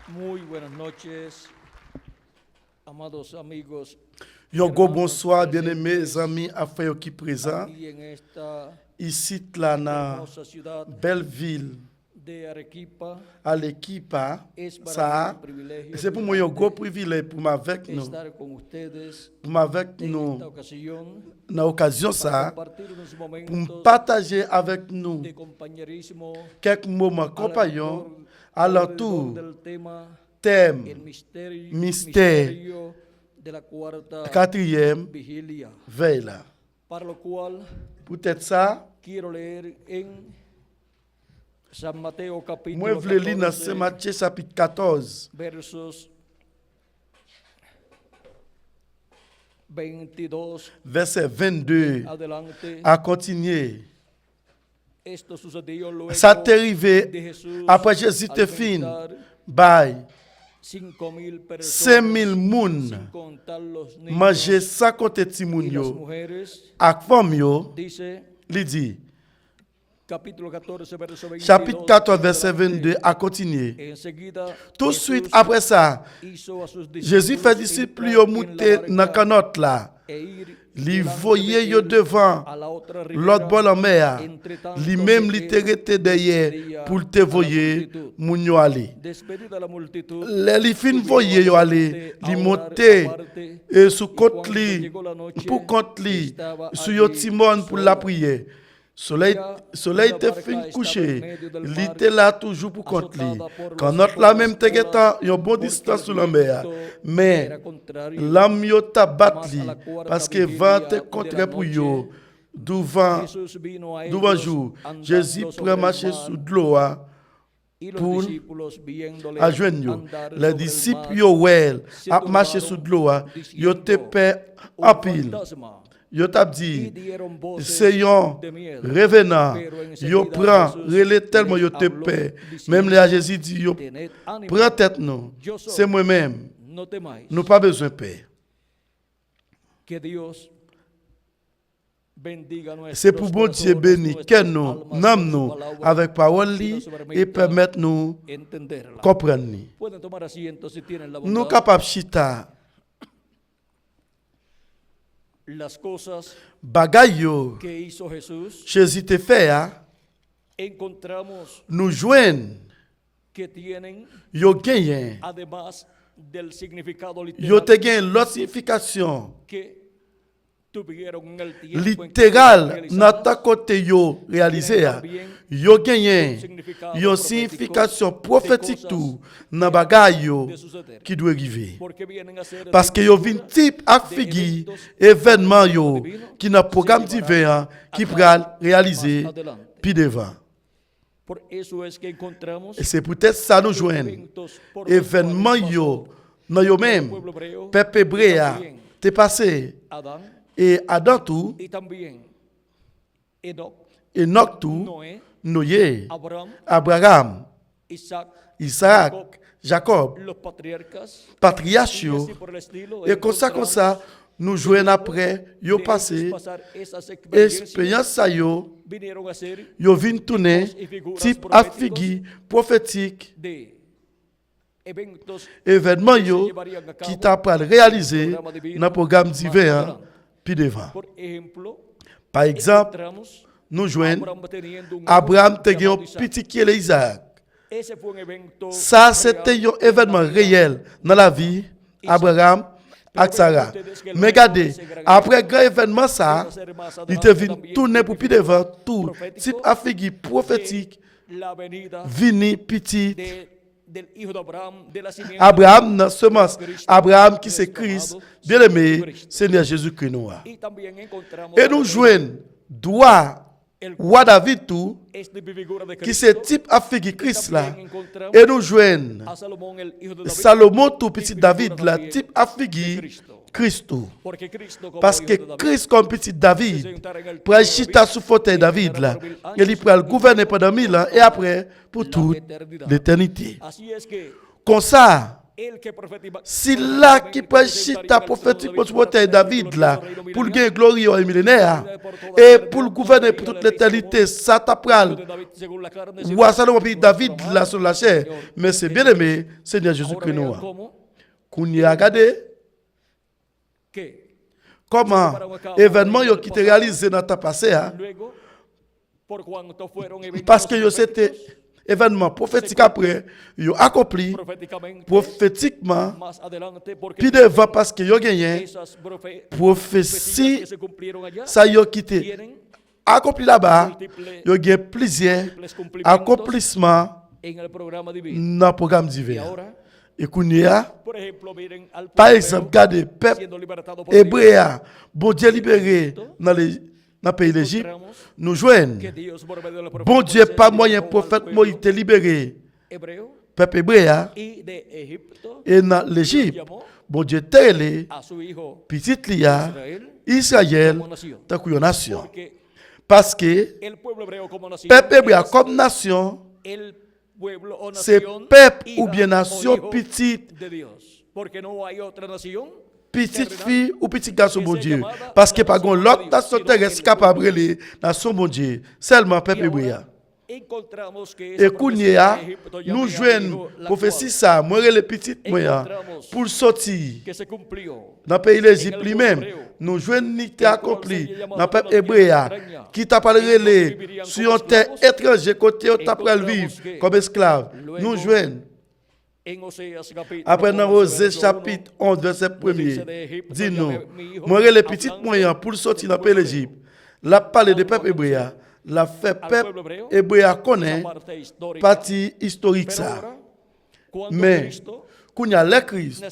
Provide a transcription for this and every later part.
Muy buenas noches, amados amigos. Yon go bonsoir, bien-aimés amis, affaires qui présents. Aquí en esta Ici, là, dans hermosa ciudad belle ville, de Arequipa, à l'Equipa, es para mí ça, un privilegio c'est pour moi un gros privilège pour m'avec nous, estar con ustedes pour m'avec en nous, esta ocasión dans l'occasion para ça, compartir unos pour momentos partager avec nous de compañerismo quelques moments compagnons à alrededor l'entour del tema thème el mystère misterio de la cuarta quatrième vigilia, veille là. para lo cual Peut-être ça, quiero leer en San Mateo moi capítulo je voulais lire dans 14, Saint Matthieu chapitre 14, versos 22 verset 22 adelante. à continuer. Esto sucedió luego Ça t'est arrivé de Jesús après Jésus te fin, alimentar bye, 5,000 personas 5000 moun sin contar los niños manger sans compter ti moun y las yo mujeres. ak femme yo, Dice li dit, capítulo 14 verso 22 chapitre 14 verset adelante. 22 à continuer. Enseguida Tout de Jesús suite après ça, hizo a sus Jésus fait disciples yo monter dans canotte là, e ir li delante voye de yo él devant a la otra ribera, l'autre bord la mer, entre tanto li même que li te él rete derrière despedía pour te a la voyer multitud. moun yo aller. Despedida la multitud, Les li fin subió voye yo al aller, monte li a orar monter aparte, et sous y compte cuando li llegó la noche, pour compte li estaba sous yo allí timon pour la solo. prière. Soleil Ya te una fin barca couché, estaba en medio del li mar, te là toujours pour compte li. azotada por Quand los notre la même te olas, getan yon bon porque distance el sous la mer. viento Mais era contrario. l'âme yo tabat Mas li a la cuarta parce que vigilia vent te de contre la pour noche, yo. Devant Jesús vino a devant ellos jour, andando Jésus sobre prend el marcher mar, sous de l'eau y los pour discípulos viéndole à joindre yo. andar Les sobre el disciples mar, yo well se a marcher sous de l'eau, yo te diciendo, paix un en pile. fantasma, Yo tap y dit, dieron voces c'est yon de miedo. revenant, Pero yo enseguida prend, Jesús relais tellement les yo te habló, paix. diciendo, Même là Jésus dit, yo tened ánimo, prends tête non, yo soy, c'est moi-même, no temáis. nous pas besoin de paix. Que Dios bendiga C'est nuestros pour bon Dieu corazones, béni, nuestras que nous, almas nam con su nous, palabra, avec parole y li, nos et permita permettre nous entenderla. comprendre ni. Pueden tomar asiento si tienen la Nous bondad. capables chita, Las cosas bagay yo, que hizo Jesús, Jésus te fait, hein, encontramos nous joignent, que tienen, yo gagné, además del significado yo te literal gagne l'autre signification. que tuvieron en el tiempo en que Littéral, fueron realizadas, notre côté yo réalisé, yo gagné, yo signification prophétique tout, dans bagay yo de suceder. qui doit arriver. Porque vienen a ser Parce que yo vin type ak figi événement yo qui dans programme divin qui pral réaliser más adelante. puis devant. Por eso es que encontramos Et c'est peut-être ça nous joindre. eventos por los Événement cuales yo pasó dans yo el même pueblo hebreo, peuple hébreu t'es passé Adán et Adam tout y también Enoch, Enoch tout Noé, Noé Abraham, Abraham Isaac, Isaac Jacob, Jacob los patriarcas, patriarche y yo así por el estilo. et comme ça nous joignent après yo de passé ellos pasar esas experiencias, expérience ça yo vinieron a ser yo vin tourner type affigi prophétique de eventos événement que se yo llevarían a qui cabo t'a pas réalisé programa divino dans le programme más divin adelante. puis devant. Por ejemplo, Par exemple, encontramos nous joignons Abraham teniendo un Abraham hijo te llamado un Isaac. petit qui est Isaac. Ese fue un evento Ça c'était un événement réel dans la vie Abraham et Sarah. Mais regardez, après grand événement ça, il te vient tourner pour puis devant tout type affigi prophétique la venida vini petit del hijo de Abraham, de la simiente Abraham dans semence Cristo, Abraham qui c'est llamado Christ, bien-aimé Cristo. Seigneur Jésus-Christ nous. Y también encontramos Et nous joignons droit roi David tout esta figura de qui Cristo. c'est type affigi Christ là. También encontramos Et nous joignons a Salomón, el hijo de David, Salomon tout petit figura David là también type de affigi Cristo. Christ tout. Porque Cristo como Parce hijo que de David, Christ comme petit se David sentara en el pour trono de chita David sous fauteuil David là. Et il pourra gouverner pendant 1000 ans et après pour toute l'éternité. Así es que Comme ça, el que profetiza. Si là qui peut chita prophétiquement sur terre David là, pour gagner gloire et millénaire, et pour le gouverner pour toute l'éternité, ça t'apprend. Ou ça nous pays David là sur la chair, mais c'est bien aimé, Seigneur Jésus-Christ nous. Qu'on y a regardé comment événement qui été réalisé dans ta passé, parce que c'était événement prophétique après, ils ont accompli prophétiquement, puis devant parce que ils ont gagné, prophétie, ça y a quitté, accompli là-bas, ils ont gagné plusieurs accomplissements dans le programme divin. Et qu'on y a, par exemple, regardez, peuple hébreu, bon Dieu libéré dans le pays d'Égypte, nous joignent. Bon Dieu, pas moyen prophète Moïse te libéré. Peuple hébreu, et dans l'Égypte, bon Dieu t'a élé, petite Lia, Israël, tant qu'une nation. Parce que, peuple hébreu comme nation, c'est peuple ou bien nation petite, petite fille ou petit garçon bon Dieu. Parce que par contre, l'autre nation terrestre capable de les nation bon Dieu. Seulement peuple hébreu. Et Kounia, nous jouons prophétie ça, moi les petites moyens, pour sortir dans le pays d'Égypte lui-même. Nous jouons n'était accompli dans le peuple hébreu qui t'a parlé sur une terre étrangère côté où t'a pris vivre comme esclave. Nous jouons. Après dans Osée chapitre 11 verset 1er, dis-nous, moi les petites moyens pour sortir dans le pays d'Égypte. La parler de peuple hébreu. La fait peuple hébreu connaît partie historique ça. Mais quand il y a le Christ,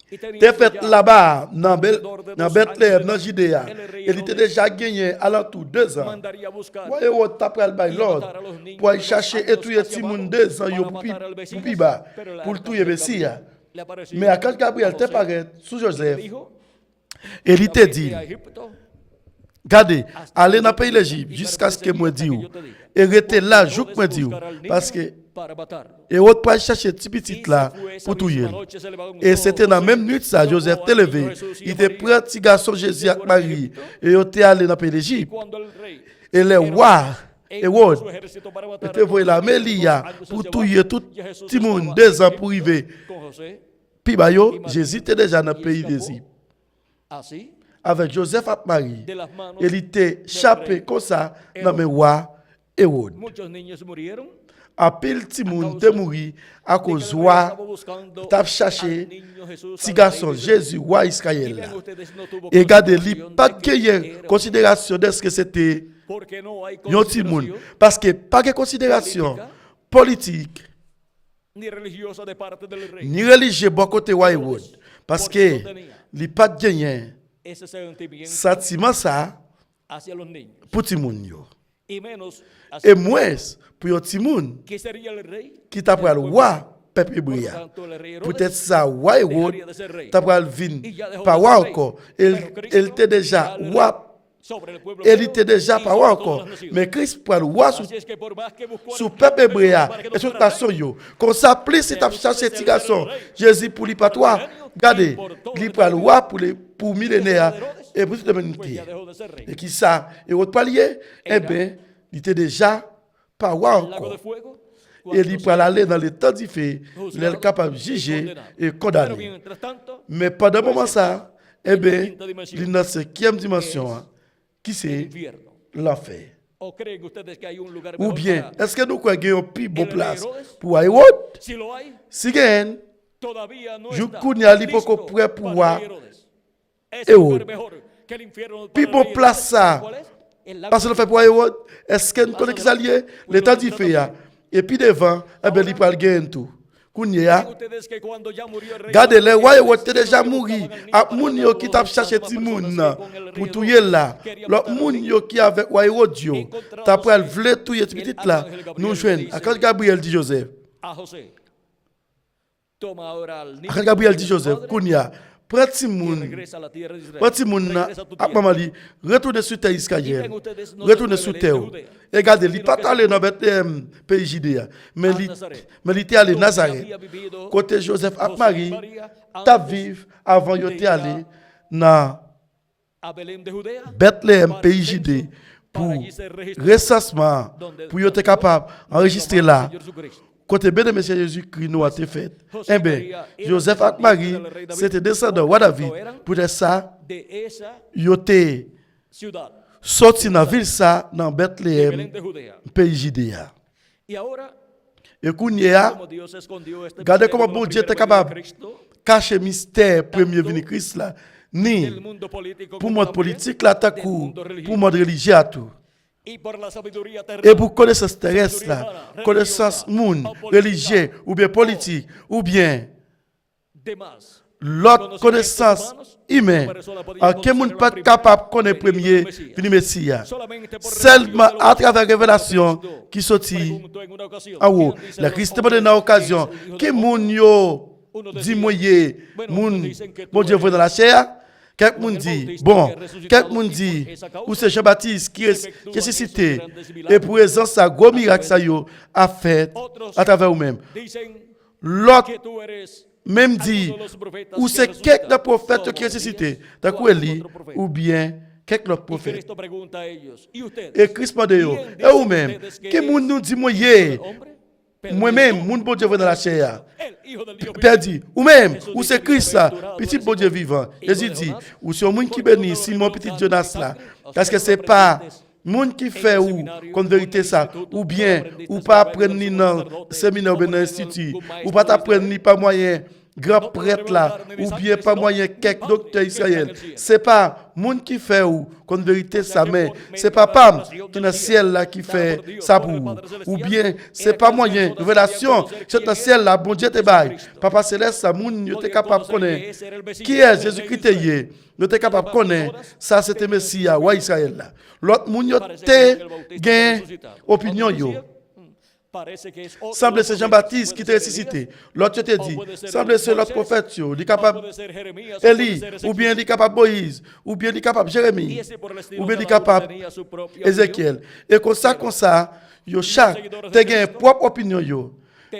t'es fait là-bas dans Bethléem, dans Judéa, il était déjà gagné à l'entour 2 ans. Voyez où t'as pris le bail l'ordre pour aller chercher et tuer Timoun 2 ans pour piba pour tuer Messia. Mais à quand Gabriel t'est paraît sous Joseph, il était dit. Regardez, allez dans le pays d'Égypte jusqu'à ce que moi dise. Et restez là, je me dis. Parce que, et autre pas chercher petit petit là pour tout y. Et c'était dans la même nuit, ça, Joseph t'est levé. Il était pris un petit garçon Jésus avec Marie. Et il était allé dans le pays d'Égypte. Et les rois, et autres, étaient voyés la Mélia pour tout y, tout le monde, 2 ans pour arriver. Puis, Jésus était déjà dans le pays d'Égypte. Avec Joseph et Marie, il était chapé comme ça dans le roi Hérode. À pile petit monde est mort à cause de roi t'a cherché petit garçon Jésus roi Israël. Et regardez, il pas de considération de ce que c'était un petit monde parce que pas de considération politique ni religieuse bon côté roi Hérode parce que il pas de gagné sentiment ça pour tout le monde. Et moins pour un petit monde qui t'a pris le roi peuple hébreu. Peut-être ça, roi Hérode, t'a pris le vin, pas roi encore. Il était déjà roi. Il était déjà pas roi encore. Mais Christ prend le roi sur le peuple hébreu et sur la nation. Comme ça, plus si tu cherché petit garçon, Jésus pour lui pas toi. Regardez, il prend le roi pour millénaires et pour toute l'humanité. Et qui ça, et votre palier, eh bien, il était déjà pas roi encore. Et il peut aller dans les temps difficiles, il est capable de juger et condamner. Mais pendant ce moment ça, eh bien, il est dans la 5e dimension, qui c'est l'enfer. Ou bien, est-ce que nous croyons qu'il y a une plus bonne place pour Hérode? Si gagne, je connais l'hypocrite prêt pour voir Hérode. Plus bonne place ça. Parce que le fait pour Hérode, est-ce que nous connaissons qui s'allie? L'état difficile. Et puis devant, eh bien, il peut gagner tout. Regardez, les rois étaient déjà morts. À moun qui t'a cherché ti moun pour tuer là. Le moun qui avec roi Hérode, t'a pris vle tuer petit là. Nous joignent. À quand Gabriel dit Joseph. À quand Gabriel dit Joseph, Kounia, prends ti y moun, regresa a la tierra de Israel. prends ti moun nan, Regresa a tu ak tierra. maman li, retourne sur terre Israël. Y ven ustedes, no Retourne se sur mueven terre. de Judea, Et regardez, il sino pas que allé se dans Bethléem, pays Judéa, mais il Nazareth. était allé Donde Nazareth. había vivido Côté Joseph ak José Marie, y María t'a antes vivre avant yo de te ir allé dans a Belén de Judea, Bethléem, para pays el censo, Judée, para pour allí ser registrado, recensement, donde pour yo te nació capable enregistrer nuestro là. amado Señor Jesucristo. Côté bien de Monsieur Jésus-Christ nous a été fait. José Eh bien, María era Joseph ak descendiente Marie, del rey David. c'était descendant Por roi tanto, David. eran Pour ça, de esa yo te ciudad, sorti dans ville ça, dans de Belén Bethléem, de Judea. pays Judéa. Y ahora, Et kounya, como Dios escondió este regardez misterio comment de bon la Dieu était primera venida de capable Cristo cacher mystère premier venu Christ là, del ni mundo político pour como monde también politique là, ta del coup, mundo religioso. pour monde religieux à tout. Y por la sabiduría Et terrenal, pour connaissance terrestre là, connaissance monde, religieux ou bien politique ou bien demás. l'autre connaissance humaine, en quel monde pas capable de connaître premier venu Messia. Solamente por Seulement revelación de à lo travers révélation Cristo qui sortit preguntó en una ocasión, en haut. ¿quién dicen La los Christ hombres demandé dans que l'occasion, es el Hijo qui del Hombre? moun yo Uno dit decía, moye, bueno, moun, unos dicen que tú bon Dieu eres voit dans la chair. Quelques moun el dit, Bautista bon, que es resucitado, quelques moun y por dit, esa causa ou c'est Jean-Baptiste qui efectúa est suscité. esos grandes milagros. Et pour raison ça, gros miracle ça yo a fait Otros à travers vous-même. dicen L'autre que tú eres même dit, alguno de los profetas ou que c'est ha quelques resucitado, prophètes como qui est suscité. Elías T'as o quoi algún Élie, otro profeta. ou bien quelques autres Y prophètes. Cristo pregunta a ellos, ¿y ustedes? Et Christ m'a dit, ¿Quién et dicen vous-même, ustedes que qui es moun nous dit el moye, Hijo del Hombre? Pedro moi-même, dijo, moun bon Dieu voit dans la chair. el Hijo del Dios Père viviente. dit, ou même, Jesús ou dice, c'est Christ ça, bienaventurado petit eres bon Dieu Simón, vivant. hijo Jésus de dit, Jonás, ou c'est un monde qui porque bénit, no lo Simon reveló petit carne Jonas ni là. sangre, a Parce que ustedes c'est lo pas aprendiste monde qui en fait el ou seminario, comme o en vérité el ça, instituto, ou no bien, aprendiste ou por pas medio apprendre del ni sumo dans sacerdote, séminaire ou no bien por dans medio de institut, algún ou maestro pas de t'apprendre Israel. ni pas moyen grand No por prêtre revelar là, carne ni ou sangre, bien pas sino moyen mi quelques Padre docteurs que está en israéliens. el cielo. C'est pas monde qui fait ou comme vérité O sea ça, que mais por medio c'est de pas la Pam revelación qui est del dans le cielo, ciel là qui dada fait por Dios, ça por el pour. Padre Ou celestial, bien c'est era pas que las moyen personas révélation, podían conocer c'est dans le quién ciel era là, bon Dieu te Jesucristo. bail. Papa céleste ça moun yo te Podían capable conocer que connaître. ese era el Mesías, Qui est el rey Jésus-Christ de Israël. est? Yo te capable connaître ça c'était Messie roi Israël là. L'autre moun yo Parece que te el Bautista fue gain resucitado. opinion Otros yo. decían, parece que es otro Semble de c'est los Jean-Baptiste qui profetas, t'a puede ser ressuscité. Elías, L'autre te o dit, puede ser semble c'est l'autre Moisés, prophète yo, il est o capable puede ser Jeremías, o puede Élie, ser ou bien Ezequiel. il est capable Moïse, ou bien il est capable Y Jérémie, ese por el estilo, ou bien il est cada uno capable tenía su propia Ézéchiel. Et comme ça, yo chaque te gain propre opinion yo.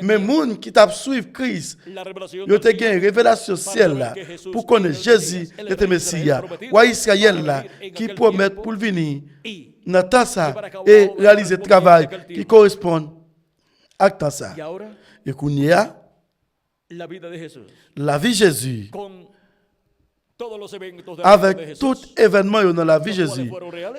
Mais moun qui t'a suivre Christ, opinión. La revelación yo del te gain cielo révélation ciel là pour connaître Jésus était Messie, roi Israël là qui promet pour le venir y dans temps ça et réaliser le travail qui correspond à temps ça. y ahora Et kounya la vida de Jesús la vie de Jésus con todos los eventos de la vida de avec Jesús. tout événement yo dans la vie de Jésus,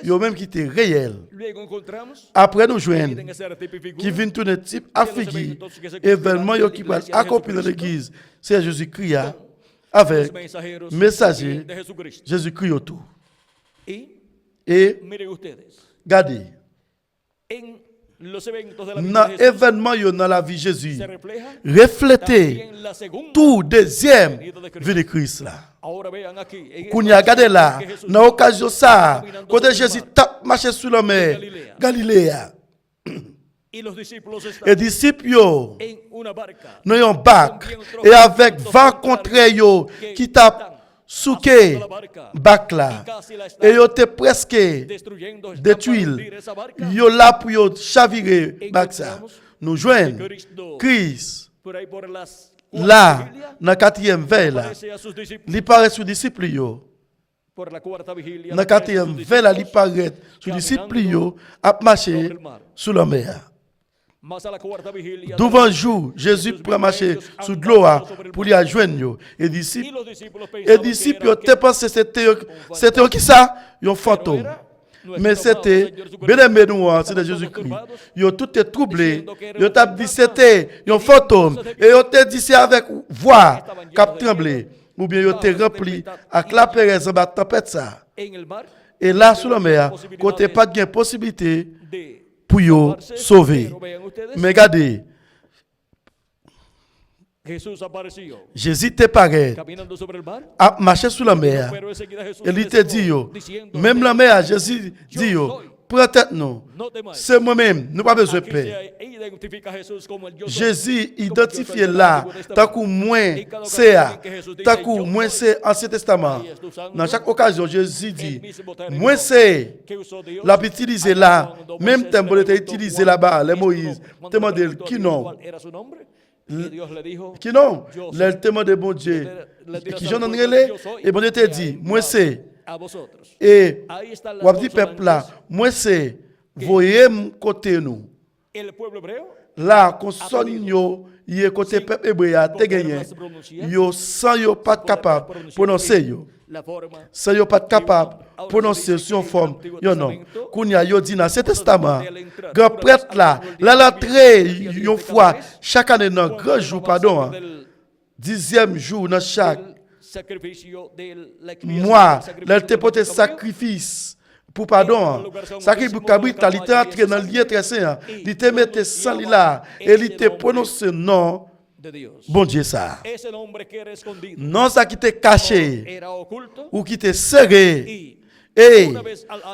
yo même qui était réel. Luego encontramos Après nous que joindre vienen a ser tipo y figura qui vient tourner type Afrique, événement yo qui va accomplir dans l'église, c'est Jésus-Christ los avec mensajeros messager de Jesucristo. Jésus-Christ autour. Y Et miren ustedes, regardez, en los eventos de la vida dans de Jesús événement yo dans la vie de Jésus, se refleja refléter también la segunda tout deuxième vie de Christ là. Ahora vean aquí, en Qu'on y a regardé là, que Jesús dans l'occasion ça, caminando quand sobre el Jésus mar, tape marché sur la mer, Galilée, y los discípulos et están disciples yo, en una barca dans un bac, et avec vent contraire yo, qui tape souké bac là, et yo te presque destruyendo, están des para tuiles, hundir esa barca. yo là pour yo chavirer bac ça. Nous joignons Cristo Christ por ahí por las là, vigilia, dans la quatrième veille là, aparece a sus discípulos il paraît sous disciples yo. por la cuarta vigilia, Dans la aparece a quatrième sus veille là, il discípulos, paraît sous disciples yo, à marcher sous la mer. más a la cuarta vigilia, Devant jour, Jésus prend marcher sous de l'eau pour y joindre yo. Et y disciples, los discípulos pensaban que disciples era te pensé c'était qui ça? Un fantôme. Mais c'était bien aimé nous, c'est Jésus-Christ. Yo tout est troublé. Yo t'a dit c'était un fantôme. Et yo te dit c'est avec voix cap tremblé. Ou bien yo te rempli avec la pérez en bas tempête ça. en el mar Et là sous la mer, côté pas de possibilité de pour yo sauver. Pero vean ustedes, Mais regardez, Jesús apareció Jésus te paraît caminando sobre el mar, à marcher sous la mer. pero enseguida Jesús Et les il te dit yo, diciendo, même la mer, Jésus dit yo, prends tête nous. no temáis, C'est moi-même, nous pas besoin de aquí paix. se ha ido identifica a Jesús como el yo soy. Jésus identifié là, tant que moins c'est, tant que moins c'est Ancien Testament. Dans chaque occasion, Jésus dit, moins c'est, Que usó Dios. l'a utilisé là, même temps pour était utilisé là-bas, les Moïse, demandé qui non, ¿Cuál era su nombre? Y Dios le dijo, qui non, le témoin de bon Dieu, qui j'en ai relé, et bon Dieu te dit, moins c'est, a vosotros. et, Ahí están las ou dit consonantes. peuple là, moins c'est, voyez côté nous. El pueblo hebreo Là, consonne yo, y est côté peuple hébreu a te gagné. Yo sans yo pas capable prononcer yo. la forma Sans yo pas capable prononcer son forme. Yo non. Kounya yo dit dans cet testament, grand prêtre là, l'entrée yon fois chaque année dans grand jour pardon, 10e jour dans chaque sacrificio de la expiación, mois, sacrificio elle te del porté pecado. sacrifice pour pardon. Sacrifice cabrit, il était entré dans le lieu très saint. Il te mettait sans là et il te prononçait non. de Dios. Bon Dieu ça. Ese nombre que era escondido Non ça qui te caché era oculto ou qui te serré. y Et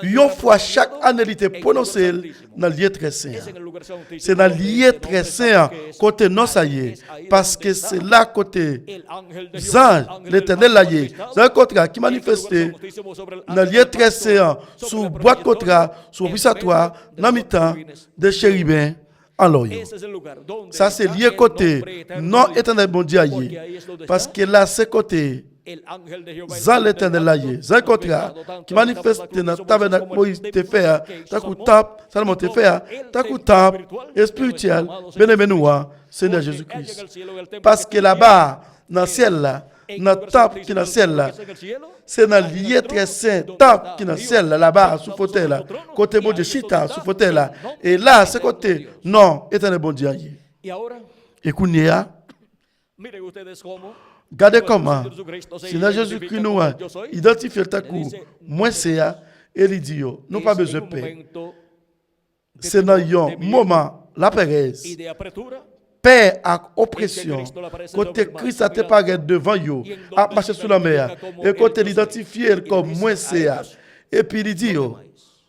une fois chaque année, il te prononcé dans le lieu très saint. es en el lugar santísimo C'est dans le donde lieu este très nombre saint, que es côté non ça y est. Parce que c'est là côté el ángel de Dios, Zange, ángel del l'éternel pacto là y est. manifestado, C'est un contrat qui y en el lugar manifesté santísimo sobre el dans le ángel lieu del très pacto, saint, sobre sous la boîte contrat, proyección, sous en obligatoire, medio de dans los mi-temps, querubines. des chérubins en l'oreille. Ese es el lugar donde Ça c'est está lié el côté nombre eterno non de Dios. éternel bon Dieu y Porque est. ahí es donde Parce está que là c'est côté el ángel de Jehová, el Zan ángel del l'éternel là y est. pacto, Zan contrat manifestado tanto qui en la manifeste tabernáculo dans de le tabernacle como Moïse el te fait, que ta hizo coup Salomón, tape, Salomon te y fait, todo ta el coup templo tape, espiritual de spirituel, nuestro amado Señor bénévenoua, Seigneur Porque Jésus allá en Christ. el cielo, en el templo Parce que que là-bas, dans le ciel là, en dans el le lugar temple qui est santísimo dans le del ciel trono là, que es en el cielo, c'est dans le hay un lieu très trono saint, donde temple está qui est dans le Dios ciel là, là-bas, sentado sous sobre fauteuil là, su trono, côté y bon Dieu ahí es donde chita, está sous fauteuil là. el nombre Et là, c'est eterno de côté, Dios. non, éternel bon Dieu y est. Y ahora, Et Kounia, miren ustedes cómo regardez nuestro comment, Señor Jesucristo se Seigneur identifica Jésus-Christ como nous a el yo soy. identifié le coup, moi c'est à, et il dit, nous pas Es besoin en de un paix. momento de C'est dans temor, un de miedo moment, la y paresse, de apretura, paix et oppression. Côté Christ a te paraît devant yo, a marché sous la mer, et côté l'identifier comme moi c'est à. Et puis il dit, yo,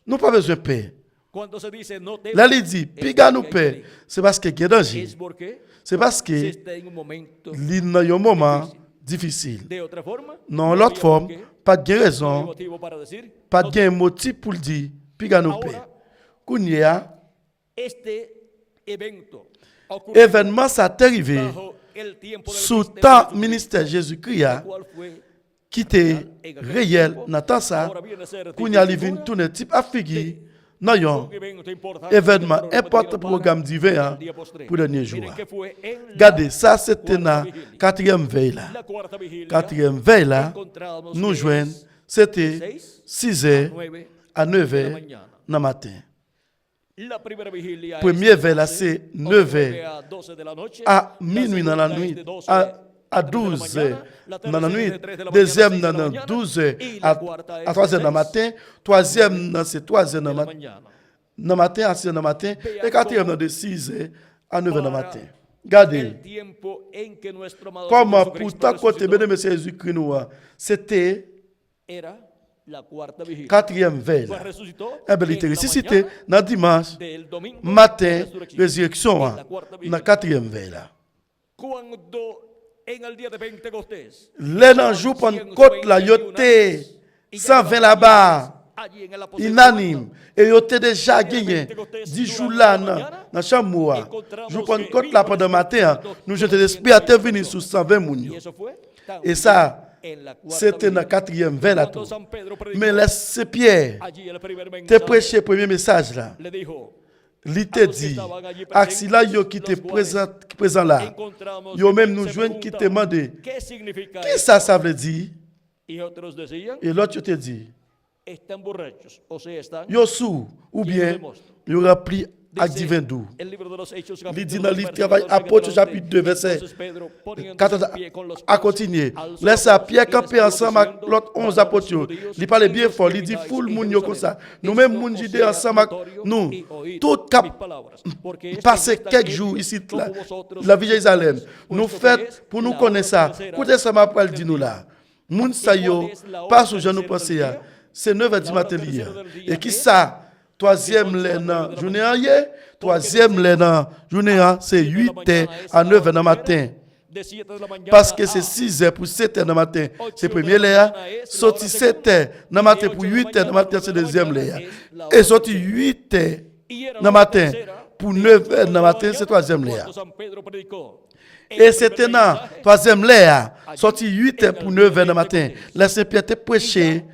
nous pas besoin de paix. cuando se dice no temas, Là il dit, es piga nous porque hay paix, c'est parce qu'il y a danger. es porque C'est parce se que está en un momento il y a un moment difficile. de otra forma. Non, no l'autre había forme, por qué, pas de no había raison, motivo para decir, pas no de motif pour le dire, piga nous paix. Kounia, este evento ocurrió événement ça est arrivé bajo el tiempo del sous ministerio de temps Jesucristo, ministère Jésus-Christ, el cual fue qui était réel dans temps ça, ahora viene a ser qu'on y a figura livré tourner type Afrique, non un yon, evento importante événement del programa important divino programme para divin el día postrero. pour le dernier jour. Miren que fue en la Regardez, ça c'était la quatrième veille là. la cuarta vigilia, Quatrième veille là, encontramos nous que joignent, es c'était 6 heures 9 à 9 de la heures mañana. dans le matin. La primera vigilia Première es veille là, 12, c'est o 9 9 heures a 12 de la noche. à La minuit dans la segunda es nuit, de 12 à 3 de la 12 mañana. heures La dans la tercera nuit, es de 3 de la deuxième mañana a 6 de la dans mañana. 12 heures Y la à cuarta es 3 heures dans le matin, troisième dans c'est 3 heures dans de le la matin. mañana. Dans le matin, à 6 heures dans le matin, et quatrième dans de 6 heures à 9 heures dans le matin. El Regardez, tiempo en que nuestro amado comment Señor pour Jesucristo tant côté resucitó bien Jésus-Christ nous, c'était era la cuarta vigilia. quatrième veille. Pues resucitó Eh bien, il en était la ressuscité mañana dans dimanche del domingo matin, de resurrección. résurrection, En la cuarta dans vigilia. la quatrième veille. Là. Cuando en el día de Pentecostés, Les dans le jour Pentecôte, là, il y était 120 là-bas, allí en el aposento unanime. alto, Et il était déjà gagné 10 jours là dans la chambre. Jour Pentecôte, là, pendant le matin, nous jetons l'esprit à te venir sur 120 y mounions. eso fue Et ça, en la cuarta c'était dans la vigilia. quatrième veille là Cuando tout. San Pedro predicó, Mais laissez Pierre allí el primer te mensaje prêcher le premier message là. le dijo, Il te dit, axe là, yo qui te présent là. encontramos Yo que même nous se joignent qui te preguntaban, demandent, ¿qué significa qui esto? ça veut dire? Y otros decían, Et l'autre te dit, están borrachos, o sea, están yo sous, ou bien, yo rempli avec Dice divin doux. el libro de los Hechos, Il capítulo dit dans le 2, livre versículo travail 12, apôtre que chapitre 2 verset entonces Pedro, poniéndose 14 en pie con los à pies continuer. al Laisse suelo, Pierre y camper les ensemble avec diciendo, l'autre 11 apôtres. Il parle bien fort, il dit full moun yo comme ça. Nous-mêmes moun jidé ensemble avec nous. Tout cap passer quelques jours ici là, la vie de Jérusalem. Nous faites pour nous connaître ça. Écoutez ça m'a pas dit nous là. Moun sa yo pas sous nous penser. C'est 9h du matin hier. Et qui ça? Troisième journée hier, troisième lait dans journée, c'est 8 heures à 9 heures dans le matin. Parce que c'est 6 heures pour 7 heures dans le matin. C'est le premier lait. Sorti 7 heures dans le matin pour 8 heures dans le matin, c'est le deuxième lait. Et sorti 8 heures dans le matin pour 9 heures dans le matin, c'est le troisième lait. Et c'était dans le troisième lait, sorti 8 heures pour 9 heures dans le matin. La Saint-Pierre te prêché.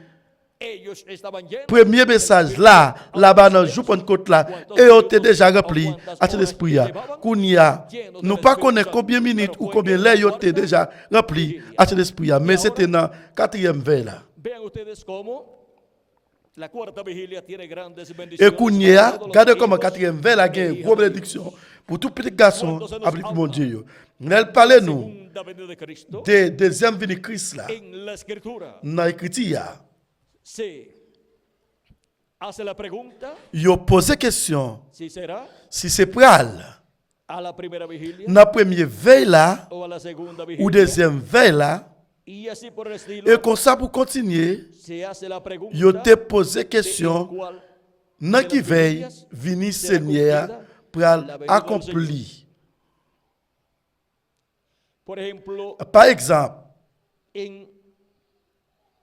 Premier message là, là-bas dans le jour Pentecôte là, et on était déjà rempli à cet esprit. Kounia, nous pas connaissons combien de minutes ou combien d'heures ils étaient déjà rempli à cet esprit. Mais c'était dans la quatrième veille là. Et Kounia, regardez comment la quatrième veille là a une grosse bénédiction pour tout petit garçon, avec mon Dieu. Elle parlait nous de deuxième venue de Christ là, dans l'écriture. Hace la pregunta Yo pose question si será si c'est pral a la primera vigilia dans la première veille là o a la segunda vigilia. ou deuxième veille là Y así por el estilo, et comme ça pour continuer se hace la pregunta yo te pose de question en cuál dans qui veille vini Seigneur pral accompli. por ejemplo, Par exemple en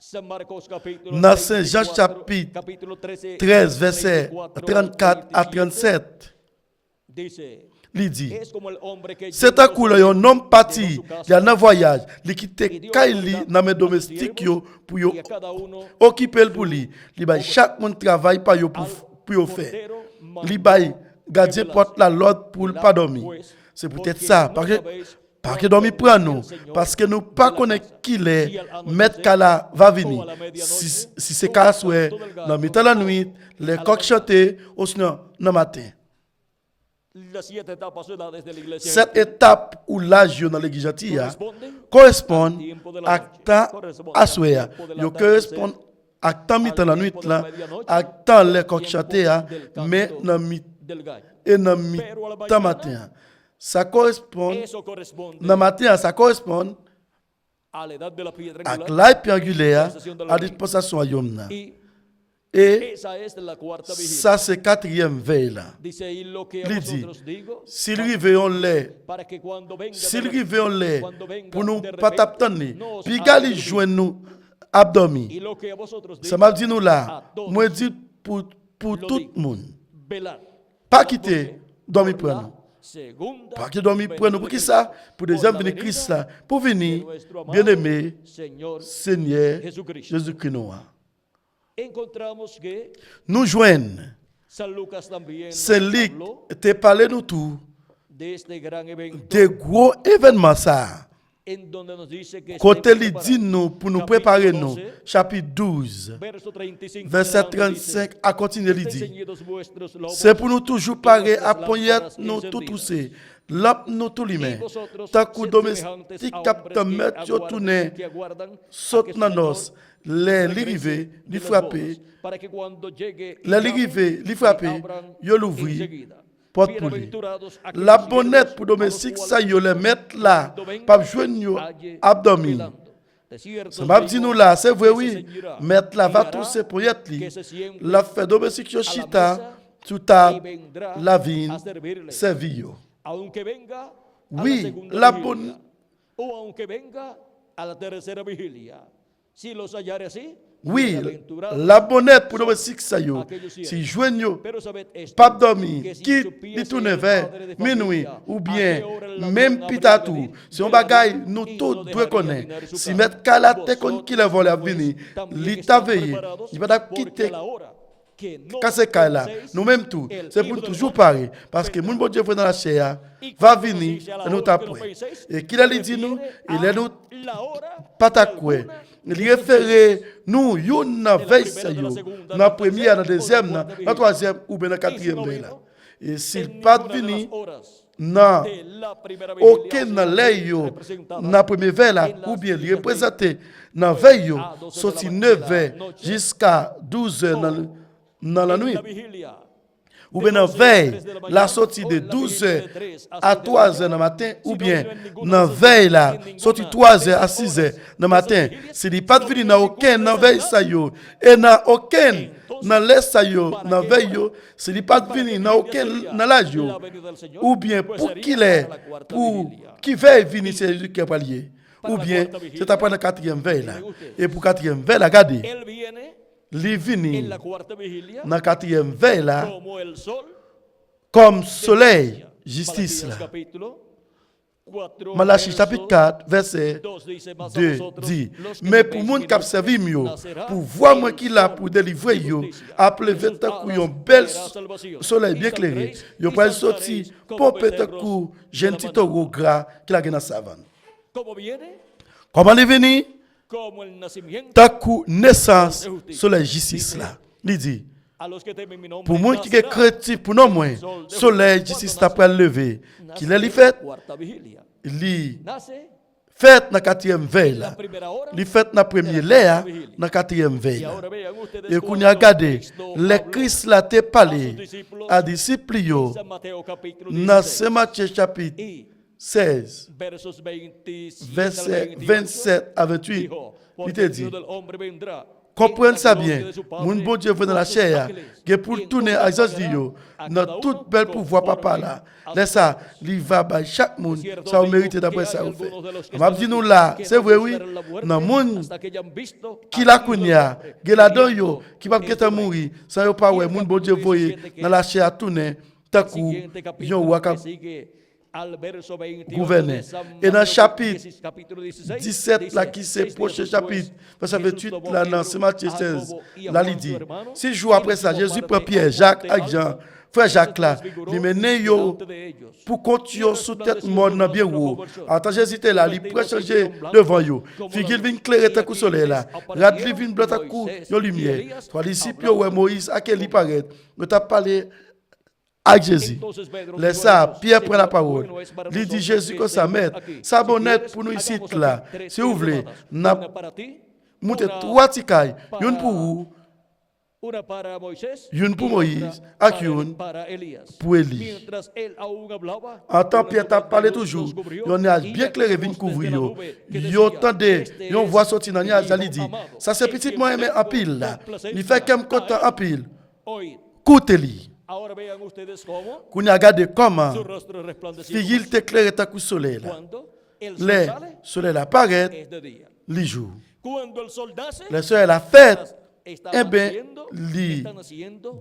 San Marcos capítulo dans Saint Jean 24, chapitre capítulo 13 verset 34 à 37 dice, il dit es como el hombre que c'est un coup là un homme parti il y a un voyage il quitte Kaili dans mes domestiques yo pour yo y a cada uno occuper le pour lui il bail chaque monde travaille pas yo pour yo faire il bail garder porte la l'autre pour pas dormir c'est peut-être ça parce que dormir prend nous parce que nous pas connaître qui est maître Kala va venir si c'est Kala souhait dans mi-temps la nuit les coqs chanter au sinon dans matin. las 7 etapas de la desde la iglesia Cette étape où l'âge dans l'église gentille correspond à temps à souhait. Yo correspond à temps mi-temps la nuit là, à temps les coqs chanter mais dans mi del gallo. et dans mi-temps matin. Ça correspond Eso corresponde dans matin, ça correspond a la edad de la piedra à angular la pierre angulaire à dispensation royaume. y Et esa es la cuarta vigilia. ça c'est quatrième veille là. Dice y lo que a Il dit, vosotros digo s'il rive on l'est, para que cuando venga s'il rive on l'est, cuando venga pour nous de pas repente, t'attendre, no os puis haga gali dormir. joindre nous abdomen. Y lo que a vosotros Ça digo m'a dit nous là, a todos moi dit pour lo tout digo. le monde. Velar. Pas quitter, dormir Por pour la nous. segunda Pas que dormir pour nous. Pour qui ça? Pour des por hommes la venir venida Christ là, pour de venir, nuestro amado bien-aimé, Señor Seigneur Jesucristo. Jésus-Christ nous. Encontramos que Nous joignent. San Lucas también C'est nos lui habló te parlé nous tout de este gran evento de gros événements ça. en donde nos dice que Côté estemos lui preparados. dit nous pour nous Capítulo préparer nous. 12, Chapitre 12, verso 35 verset adelante dice, 35 à continuer il dit. "Ceñidos vuestros lomos, C'est pour nous toujours parer à vuestras poigner lámparas nous tout encendidas. toucher. Lampe nous tout les Y mains. vosotros Tant que sed domestique semejantes a capte hombres que mettre yo aguardan- tourner que aguardan a saute que su dans Señor nos les regrese river de li las frapper bodas, para que cuando llegue y les llame, river li le frapper abran yo l'ouvrir enseguida. porte pour lui. Bienaventurados aquellos La siervos bonnette pour a los domestique cuales ça yo les mettre là cuando venga, pas joindre yo halle abdomen. velando. De cierto Ça m'a os dit digo nous là, c'est vrai que se oui. ceñirá Mettre là y va hará tousser pour y être li. que se siente La fait domestique yo a la chita mesa tout y table vendrá la vigne a servirle. servir yo. Aunque venga a Oui, la segunda la vigilia, bonne- o aunque venga a la tercera vigilia. Si los hallare así, Oui, bienaventurados. la bonnette pour domestique ça yo. Aquellos siervos. Si joignent yo Pero sabed esto, pas dormir, que si qui supiese dit tourner el vers padre de minuit familia ou a bien qué hora el ladrón même habría pita de tout. venir, Si on velaría bagaille nous y tous no doit dejaría connaître. venir su Si casa. mettre calate qu'on qui les vole à Vosotros, venir, también l'état estad veillé. preparados, Il va pas porque quitter a la hora que no quand c'est cas là, conocéis, nous-mêmes tout, el c'est Hijo pour del toujours Hombre pareil. Parce que mon bon Dieu dans la chair va venir et nous t'apprendre. Et qu'il a dit nous, il est nous pas t'accouer. Il référait nous, une veille, dans la première, dans la deuxième, dans la troisième ou bien dans la quatrième veille là. Et s'il pas venu, non, aucun dans l'air, dans la première veille là, ou bien il représenté dans la veille, sorti 9 heures jusqu'à 12 heures dans la nuit. ou bien dans veille, la sortie de 12h à 3h dans le matin, ou bien dans veille là, sortie 3h à 6h dans le matin, si il pas venu dans aucun dans veille ça yo, et dans aucun dans l'est ça yo, dans veille yo, si il pas venu dans aucun dans l'âge yo, ou bien pour qu'il est, pour qui veille venir c'est Jésus qui est pas lié, ou bien c'est après la quatrième veille là, et pour quatrième veille là, regardez, il vient dans la quatrième veille là, comme soleil, justice là. Malachie chapitre 4, verset 2 dit, mais pour moun qui a servi mieux, pour voir moi qui l'a pour délivrer yo, après 20 ans où yon bel soleil bien éclairé, yo pas sorti pomper ta cou, gentil taureau gras qui la dans la savane. Comment il venu? Ta coup naissance soleil justice là. Il dit pour moi qui est chrétien, pour nous, moins, soleil, justice, après lever, qu'il est fait, il fait dans la quatrième veille, il fait dans la première l'air, dans la quatrième veille. Et qu'on a regardé, les Christ l'a te parlé à disciples, dans Saint Matthieu chapitre 16, verset 27 à 28, il te dit, comprenez ça bien. Mon bon Dieu veut dans la chair. Que pour tourner à Jésus, dans toute belle pouvoir papa là. Laisse ça, il va par chaque monde. Ça vous mérite d'après ça vous fait. On va dire nous là, c'est vrai oui. Dans monde qui la connaît, qui la donne yo, qui va peut-être mourir, ça yo pas ouais. Mon bon Dieu voyez dans la chair tourner. Tant coup, yon waka gouverner. Et dans le chapitre 17, là, qui c'est prochain chapitre, verset 28, là, dans ce Matthieu 16, là, il dit, 6 jours après ça, Jésus prend Pierre, Jacques, et Jean, frère Jacques, là, il mène yo pour continuer sous tête mort dans bien haut. En tant que Jésus était là, il prend changer devant yo. Figure vient clairer ta coup soleil là. Rad li vient blanc ta coup, yo lumière. Trois disciples, ouais, Moïse, à quel il paraît, on t'a parlé avec Jésus. Laisse ça, Pierre prend la parole. Il dit Jésus que ça maître. Ça bonnet pour nous ici là. Si vous voulez, n'a monté 3 tikailles. Une pour vous, une pour Moïse, et une pour Élie. En temps Pierre t'a parlé toujours. On a bien clairé vient couvrir yo. Yo entendez, on voit sortir dans nuage, il dit ça c'est petit moi mais en pile là. Il fait comme content en pile. Coutez-li. Qu'on a regardé comment il t'éclaire ta coup soleil là. Le soleil apparaît, les jours. Le soleil la fête, eh bien,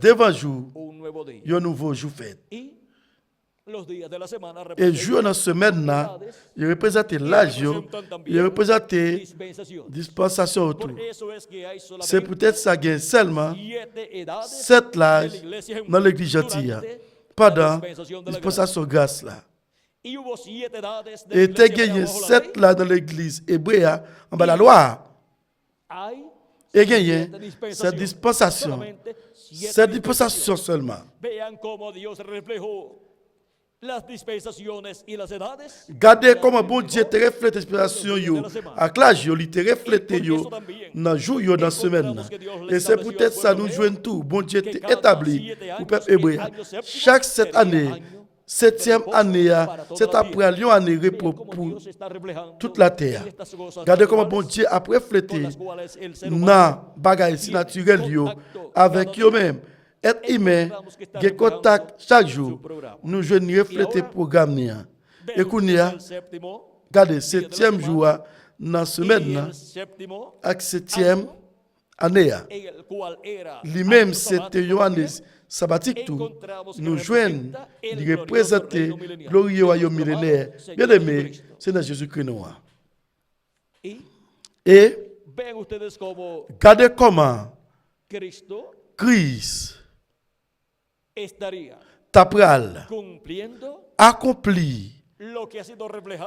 devant jour, il y a un nouveau jour fait. Et jour dans la semaine là, il représente l'âge, il représente dispensation autour. C'est peut-être ça gagne seulement 7 âges dans l'église gentille pendant dispensation grâce là. Et tu gagné 7 là dans l'église hébraïque en bas de la loi. Et gagné cette dispensation seulement. Gardez comment bon Dieu te reflète l'expression yo. Avec l'âge yo, il te reflète yo dans jour yo dans semaine. Et c'est peut-être ça nous joigne tout. Bon Dieu te établi pour peuple hébreu. Chaque 7 années, 7e année, c'est après Lyon année repos pour toute la terre. Regardez comment bon Dieu a reflété dans bagaille si naturel yo avec yo même. Être humain, qui contact chaque jour, nous jeunes refléter le programme. Et qu'on y a, regardez, 7e jour, dans la semaine, avec 7e année. Lui-même, c'était une année sabbatique, tout. Nous joignons, il représente le glorieux royaume millénaire. Bien aimé, c'est dans Jésus-Christ. Et, regardez comment Christ t'apprend accompli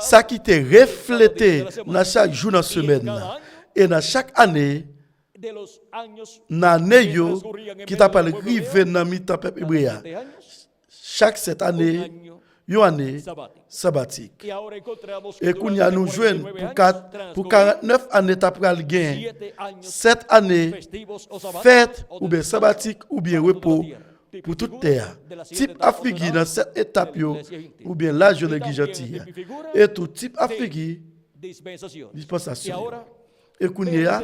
ça qui t'est reflété dans chaque jour dans la semaine et dans chaque année dans l'année qui t'appelle rive dans mi-temps peuple hébreu. Chaque cette année une année sabbatique. Et qu'on y a nous joindre pour 49 années t'appelle gain 7 années fête ou bien sabbatique ou bien repos pour toute terre. Type Afrique dans cette étape, ou bien l'âge de l'église. Et tout type Afrique, dispensation. Et qu'on y a,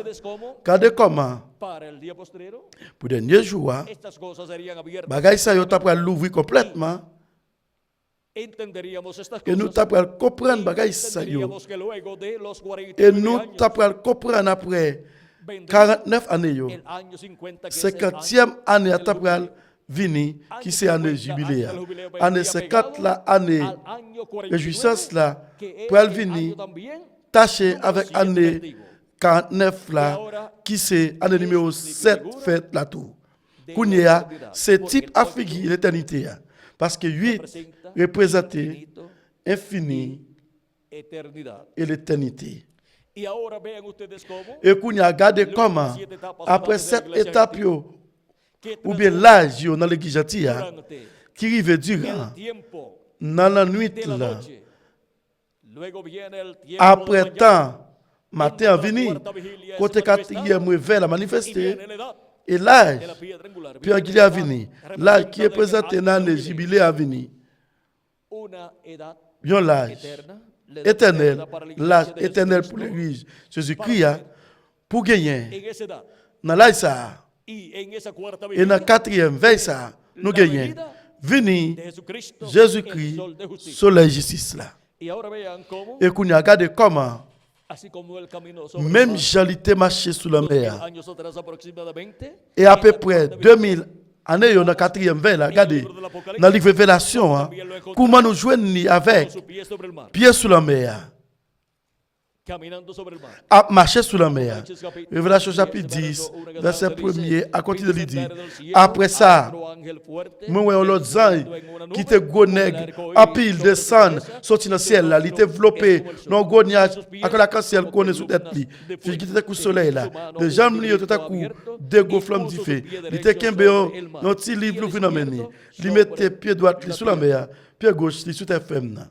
regardez comment, pour les derniers jours, bagaille ça, yo t'apprend l'ouvrir complètement. Et nous t'apprend comprendre bagaille ça, yo. Et nous t'apprend comprendre après 49 années, yo. 50e année, t'apprend vini, qui c'est année jubilé. Année 50, la année réjouissance, là, pour elle venir, tâcher avec année 49 là, qui c'est année numéro 7 fait là tout. Kounia, c'est type Afrique l'éternité. Parce que 8 représente infini et l'éternité. Et Kounia, regardez comment, après cette étape, ou bien l'âge dans l'église, qui arrive durant, dans la nuit là, après temps, matin à venir, côté 4e réveil à manifester, et l'âge, puis il a venu, l'âge qui est présenté dans le jubilé à venir, bien l'âge éternel, l'âge éternel pour l'église, Jésus-Christ, pour gagner, dans l'âge ça, et dans la 4e veille ça, nous gagnons, venir Jésus-Christ, soleil justice là. Et qu'on a regardé comment, même j'allais marcher sous la mer. Et à peu près 2000 années, dans la 4e veille, regardez, dans la révélation, comment nous joignons avec pieds sous la mer. À marcher sous la mer. Révélation chapitre 10, verset 1er, à continuer de dire. Après ça, moi, on l'autre ange qui était gros nègre, à pile descend, sorti dans le ciel, là, il était développé, dans le gros nuage, avec la canciel qu'on est sous tête, il était coup soleil là. Les jambes, il était coup, des gros flammes du feu. Il était qu'un béon, dans petit livre, l'ouvre dans le il mettait pied droit sous la mer, pied gauche, sous terre ferme.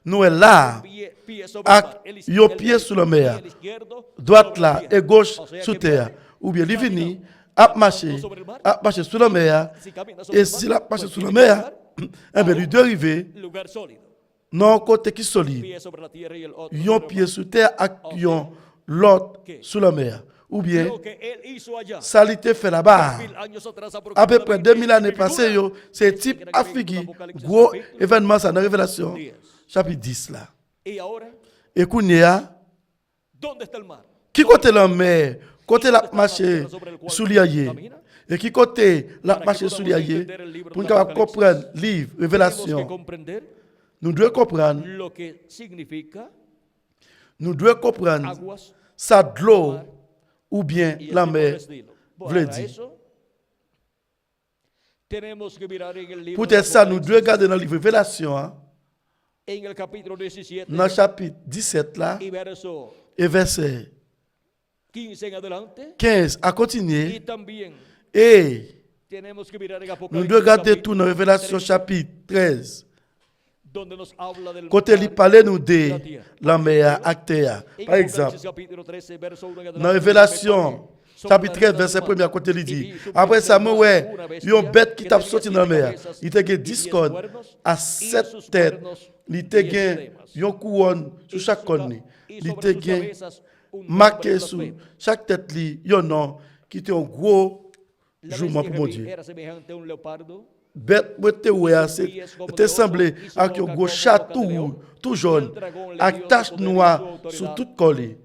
Nous sommes là, avec un pied sous la mer, droite là et gauche sous terre. Ou bien il vient à marcher sous la mer. Et s'il a marché sous la mer, il doit arriver dans un côté qui est solide. Un pied sous terre et l'autre sous la mer. Ou bien, ça a été fait là-bas. À peu près 2000 années passées, c'est type Afrique, gros événement, ça dans la Révélation, chapitre 10 là. Et Kounia, qui côté la mer, côté la marché sous l'Iaïe, et qui côté la marché sous l'Iaïe, pour nous comprendre le livre, Révélation, nous devons comprendre, ça de l'eau, ou bien la mer, veut dire. Peut-être ça, nous devons regarder dans le livre Révélation, dans le chapitre 17 là, et verset 15 à continuer. Et nous devons regarder tout dans Révélation chapitre 13. Côté il parlait nous de la mer actéa. Par exemple, dans Révélation, chapitre 13, verset 1er, à côté il dit, après ça, moi, il y a une bête qui t'a sorti dans la mer. Il t'a gagné 10 cornes à 7 têtes. Il t'a gagné une couronne sur chaque corne. Il t'a gagné marqué sur chaque tête, il y a un nom qui était un gros jour pour mon Dieu. Bête c'était semblé avec un gros chat tout jaune, avec tache noire sur toute collée.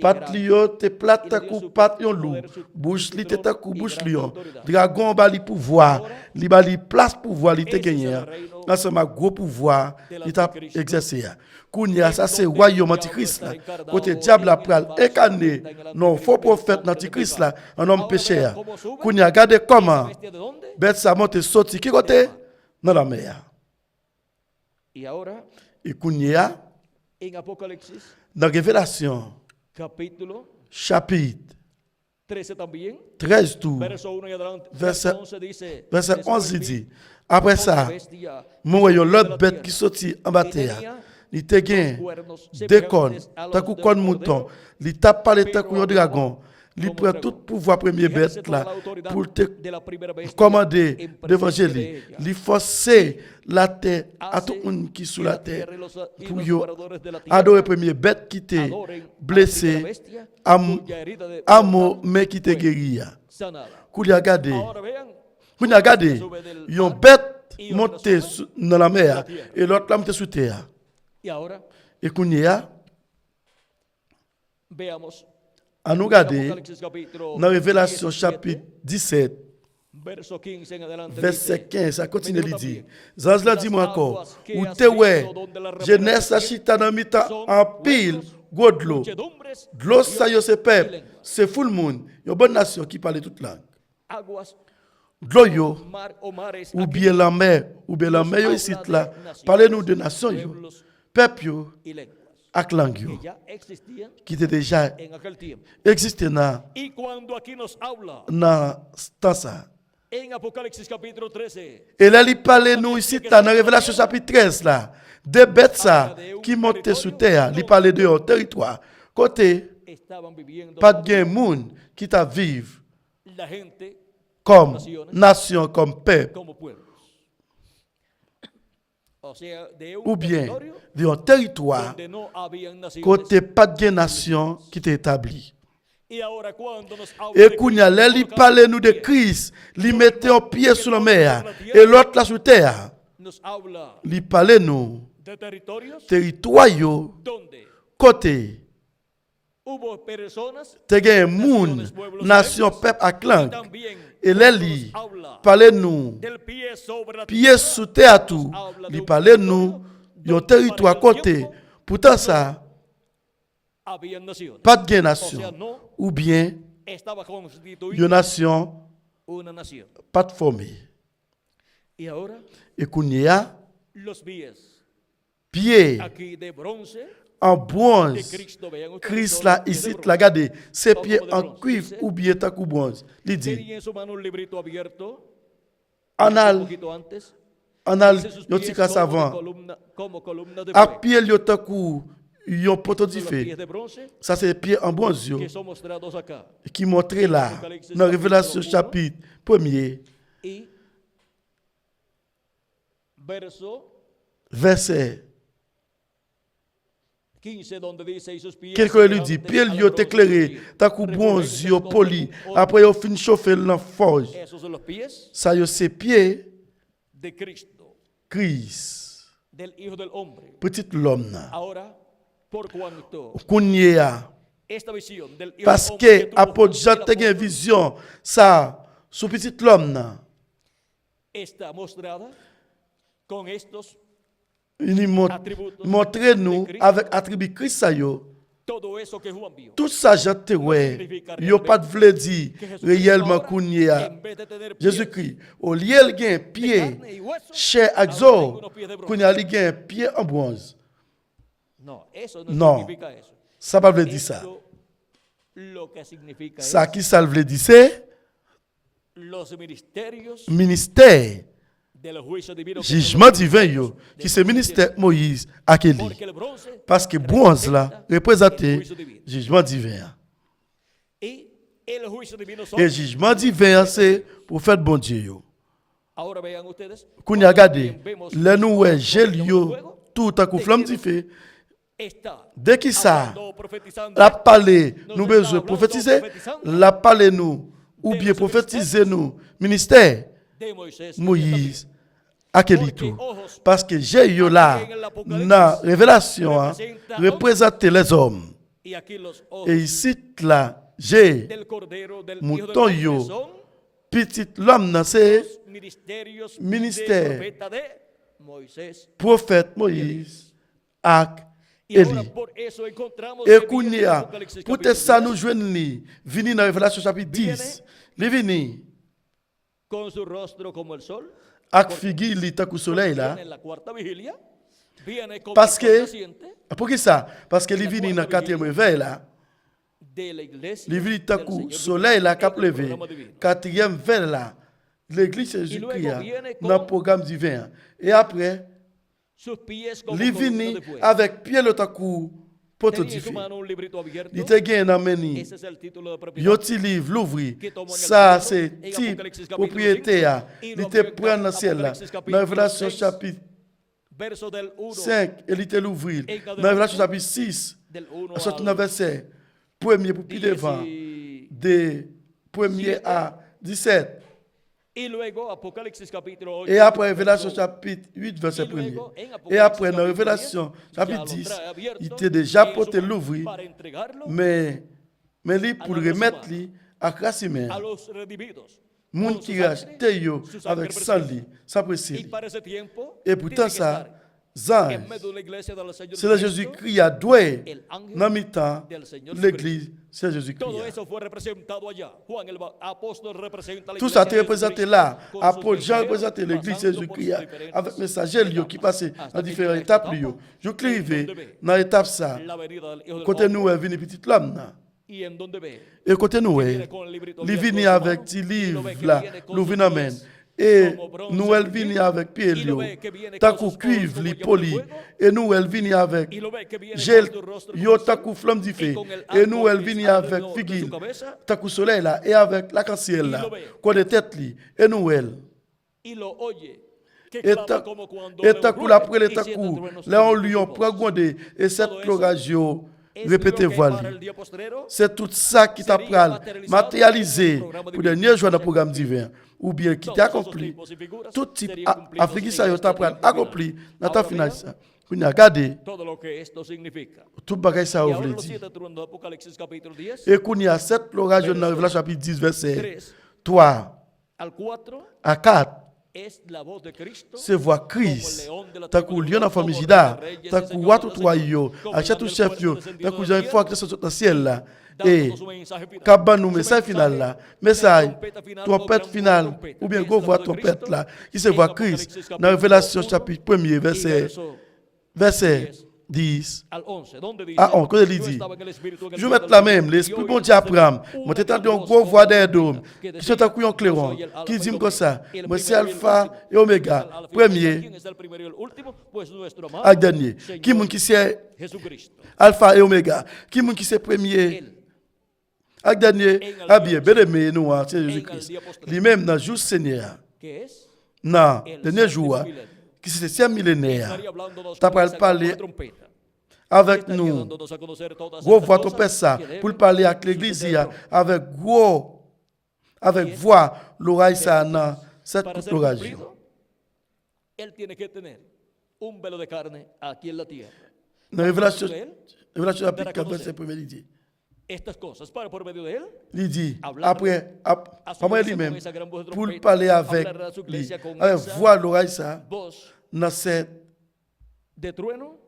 Patlio te plate takou patlion loup, bouche li te takou bouche lion. Dragon ba li pouvoir, li ba li place pouvoir li te gagné. Ensemble gros pouvoir li t'a exercé. Kounia ça c'est royaume antichrist là. Côté diable a pral incarné non faux prophète antichrist là, un homme pécheur. Kounia regardez comment bête ça monte sorti qui côté dans la mer. Et Kounia dans Révélation chapitre 13 tout, verset 11 dit, après ça, moi voyons l'autre bête qui sortit en bataille. Il te gagne des cornes, tant qu'on mouton, il tape pas les tant qu'on dragon, il como prend pregó. tout pouvoir premier Ejerce bête toda là la autoridad pour te de la primera bestia commander en presencia de d'évangéliser, ella. il forcer la terre à tout Hace le monde qui est sous que la la terre tierra y pour los yo moradores de la tierra adorer premier bête qui était adoren a la primera blessé, bestia, am cuya herida de amo mortal mais qui était fue guéri. sanada. Kou li a gade, Ahora vean, kou li a gade, sube del yon mar bête y otra monté sube dans la de mer la tierra. et l'autre là monté sous terre. Y ahora Et kou ni a, veamos à nous en garder Apocalipsis capítulo dans Révélation 17, chapitre 17, verso 15 en adelante, verset dice, 15, ça continue "Me de dijo dire. también, Zange la las dit moi encore, aguas que ou has te ouais, visto donde la jeunesse a represa chita dans mi-temps son en pile, pueblos, gros de l'eau. muchedumbres, De l'eau ça yo se y peuple, lenguas. c'est full monde, yon bonne nation qui parle toute langue. Aguas De l'eau yo, mar o mares ou aquí bien la mer, ou bien la nos mer yo habla ici de là, naciones, parlez-nous de nations yo, pueblos peuple yo, y lenguas ak langue yo, que ya existían qui était déjà en aquel tiempo. existé dans Y cuando aquí nos habla temps ça. en Apocalipsis capítulo 13, Et là, il parle nous ici là, dans Révélation chapitre 13 là, des bêtes ça qui montaient sous terre, il parle de un territoire. Côté, estaban viviendo pas de monde qui t'a vivre la gente comme nation, comme peuple, como pueblos. O sea, de un ou bien territorio de un territoire donde no habían naciones. côté pas de nation qui t'est établi. Y ahora cuando nos habla Et de Kounia, là, il Cristo, parle nous de Christ, il mettait un pied sur la mer et l'autre là sous terre. nos habla Il parle nous de territorios territoire yo, donde côté hubo personas te gen moun, nation, peuple ak y langue. también Et là, cuando il nos habla parle nous del pie sobre la pied sous terre tout. Il parle nous yon territoire côté. Pourtant ça, habían naciones. pas de O sea, nation. no Ou bien estaba constituida yon nation una nación. pas de formé. Y ahora Et Kounia, los pies pied aquí de bronce en de bronze. Cristo, vean ustedes, Christ son là, pies ici, de bronce. là, regardez, ses Comme pieds de en bronze, cuivre dice. ou bien takou bronze. Il dit, Tenía en su mano un librito abierto. Un anal, poquito antes. anal, Dice sus yon pies tika savant. como columna de A fuego. pied, yon takou, yon poteau Son di los feu. pies de bronce Ça, c'est pieds en bronze, yo, que son mostrados acá. qui montre là, dans Révélation chapitre 1er, Y verso verset. 15, donde dice, y sus pies Quelqu'un lui dit, semejantes pied a la yo bronce t'éclairé, poli, ta coup bronze revolventes yo con poli. oro. Après yo fin chauffer dans forge. Esos son los pies Ça yo c'est pied de Cristo, Christ, del Hijo del Hombre. petit l'homme là. Ahora, por cuanto Kounya, esta visión del Hijo parce del Hombre que tuvo apôtre Juan Jean el te gen apóstol, vision ça sous petit l'homme là. está mostrada con estos Il montre nous avec attribut Christ ça yo. todo eso que Juan vio. Tout ça Jean te ouais. Yo pas de vle dire réellement Kounya. En vez de tener pies Jésus-Christ, au lieu il gen de pied carne y hueso, chair ak ahora zo, tengo unos pies de bronce. Kounya li gen pied en bronze. No, eso no, Non. significa eso. Ça pas veut dire ça. Eso lo que significa Ça es qui ça veut dire c'est los ministerios ministère, del juicio divino. que jugement son divin yo, qui c'est ministère Moïse Akeli. Porque el bronce Parce que bronze là représente el juicio divino. jugement divin. Y el juicio divino son. Et jugement divin c'est pour faire bon Dieu yo. Ahora vean ustedes. Kounya gade, también vemos le nou ouais los gel llamados yo fuego, tout à coup flamme di feu. está Dès qu'il ça, hablando, profetizando, la parler, nous Nous besoin estamos prophétiser, profétisant. la parler nous, ou bien prophétiser nous, ministère de Moisés. Moïse, Akeli tout. Parce que j'ai eu là, dans la révélation, hein, représenter les hommes. Y aquí los ojos Et ici, là, j'ai del Cordero del Hijo mouton del yo, Hombre son petit l'homme, là, c'est los ministerios Ministère. del profeta de Moisés. prophète Moïse, ak Y ahora Eli. por eso encontramos Et que viene Kounia, Apocalipsis pour capítulo ça 10, nous joignons li, vini dans Révélation chapitre 10, li vini, con su rostro como el sol. ak figi li takou soleil là. Viene en la cuarta vigilia. Viene como Parce el que, naciente pour qui ça? Parce que li vini dans 4e réveil là, de la iglesia. li vini del takou Señor soleil là, en cap el levé, programa divino. 4e veille là, l'église Jésus-Christ luego viene con- dans le programme divin. Et après, Sus pies como li columna vini de fuego. avec pied le takou Tenía en su prototype. mano un librito abierto. Il te gen nan meni. Ese es el título de propiedad. Yo ti livre l'ouvri. Que tomó en el Ça cielo, c'est en type Apocalipsis capítulo propriété a. 5, y Il lo te abrió en prend dans ciel là. Apocalipsis Dans capítulo Révélation 6, chapitre verso del 1 5, il te l'ouvrir. En Dans adelante, Révélation chapitre 6, del 1 à sortir al dans verset premier pour plus devant, 10. des premiers à 17. Y luego Apocalipsis capítulo 8. Et après Révélation chapitre 8, verset Y 1er. luego, en Apocalipsis Et après dans capítulo Révélation 10, chapitre ya lo 10, trae abierto il était déjà en su porté mano l'ouvrir, para entregarlo mais lui pour le remettre lui à Krasimé. a los redimidos. Moun con su qui sangre, racheté yo su sangre avec sang preciosa. li, sa Y précieuse. para ese tiempo, Et pourtant tiene que ça, estar Zan, en medio de la iglesia del Señor c'est le Cristo. Jésus-Christ a doué El ángel dans mi-temps del Señor l'église, c'est Todo Jésus-Christ. eso fue representado allá. Juan el apóstol representa la Tout ça iglesia te de représenté Jesucristo là. con Apôtre sus Jean mensajeros, représenté l'église, c'est pasando por sus Jésus-Christ. diferentes Avec messager lui qui passait hasta dans que différentes llega esta étapes. etapa, Je clivé en donde ve dans l'étape ça. la venida del Hijo del Côté Hombre, nous, elle vient petit l'homme. là. y en donde ve Et côté nous, que elle viene con el librito il abierto en vient su avec mano, petit y lo livre ve que là, viene con l'ouvre sus dans main. pies Et como bronce nous, elle pulido, vient avec pied y lo lio. ve que viene Ta con coup sus ojos cuivre, como li llama de poli. fuego, Et nous, elle vient avec y lo ve que viene gel, con su rostro yo como ta sol, coup flamme du y feu. con el Et nous, elle arco iris vient avec alrededor de su figuille. cabeza, Ta coup soleil là, et avec la canciel Y là. lo ve. Quoi de tête li. Et nous, elle. y lo oye, que Et clama ta como cuando et le ta coup ruge, après le y ta siete coup. truenos Là, on en lui su on voz. prend gondé. Et cette Todo eso l'orage Es répété lo que voilà. para el día postrero C'est tout ça qui t'a matérialisé pour le dernier jour dans le programme divin. Ou bien qui t'a accompli. Tout type Afrique, ça t'a accompli dans ta finance. Vous regardez, todo lo que esto significa. tout bagage ça Y vous ahora le los dit. 7 truenos de Apocalipsis capítulo 10, Et qu'on y a 7 l'orage dans Révélation chapitre 10, verset 3 3 al 4, à 4. es la voz de Cristo. Se voit Christ. T'as qu'au lion dans famille Jida. T'as qu'au watu toi yo. Achète tout chef yo. T'as qu'au j'ai fois que ça dans le ciel là. Et dando su mensaje final. Kaban nous message final là. Message trompette finale ou bien go voir trompette là. Qui se voit Christ dans Révélation chapitre 1er verset 10 Al 11, donde dice, à 11, quand il yo dit, estaba en el espíritu en el je día vais del mettre la Señor, même, y l'esprit oí bon el Dieu Espíritu Abraham, una moi t'étais gran dans voz gros voix como d'un de homme, que qui decía, sont à couillon clairon, yo soy el alfa qui y dit el comme ça, el moi c'est primero y el alpha último. et oméga, Al final, premier ¿quién es el primero y el último? Pues nuestro amado et dernier. Señor Qui moun qui c'est Jesucristo. alpha et oméga, qui moun qui c'est premier Él, et dernier, ah bien, bien aimé nous, c'est Jésus-Christ. Lui-même dans le jour Seigneur, que es dans el le dernier ser jour, milenio, qui c'est 7 millénaire, estaría hablándonos t'as con pas esa parler gran trompeta. avec Estaría nous. dándonos a conocer todas Gros estas voix ton cosas père ça, que deben pour parler avec l'église avec gros, avec voix, l'oreille ça dans cette para ser l'orage. cumplido, él tiene que tener un velo de carne aquí en la tierra. Dans Révélation chapitre Dar a 4, conocer. verset 1er, il dit, Estas cosas para por medio de él il dit, Hablar après, a su après iglesia lui-même, con esa gran voz de pour trompeta, parler avec hablar a su lui, iglesia con avec esa voix l'oreille ça, voz dans cette de trueno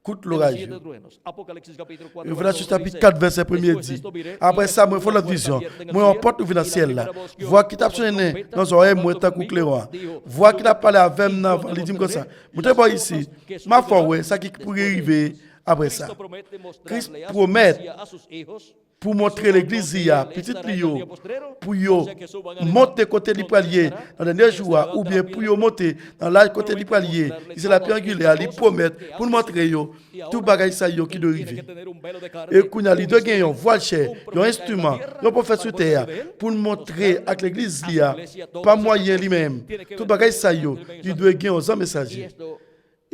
coup de los l'orage. 7 truenos. Apocalipsis capítulo 4. Révélation verso 1 chapitre dice, 4, verset 1er "Después de dit, esto miré, après y ça, aquí moi, il faut una la puerta vision. abierta en el Moi, on cielo, porte ouvrir dans y le la ciel là. primera voz que Voix oyó qui t'a como de sonné trompeta, dans oreille, hablando moi, t'as conmigo, couclé loin. dijo, Voix qui t'a parlé avec y moi, yo il te dit comme ça. mostraré Moi, t'es pas las ici. cosas que Ma foi, sucederán ouais, ça qui pourrait después de arriver esto. après ça. Cristo promete mostrarle Christ a su promet iglesia, a sus hijos, pour que montrer suban l'église, donde il y a él petit estará en el lio, día postrero, pour yo o sea que suban al monter côté du donde palier estará, dans le dernier se jour, levanta ou la bien piedra, pour yo monter dans la côté du promete palier, mostrarle c'est la todas triangulaire, estas il cosas promet que pour antes montrer yo y tout ahora bagage ça yo qui él doit tiene que arriver. tener un velo de carne, Et qu'on a les un deux gagnants, instrumento, voile cher, un un profeta en instrument, la tierra, un prophète para sur por terre, medio de él, pour montrer mostrarle avec l'église, a su il y a iglesia todas pas estas moyen cosas. lui-même, Tiene que tout ver bagage con ça el yo, mensajero. il doit gagner un Y messager. esto,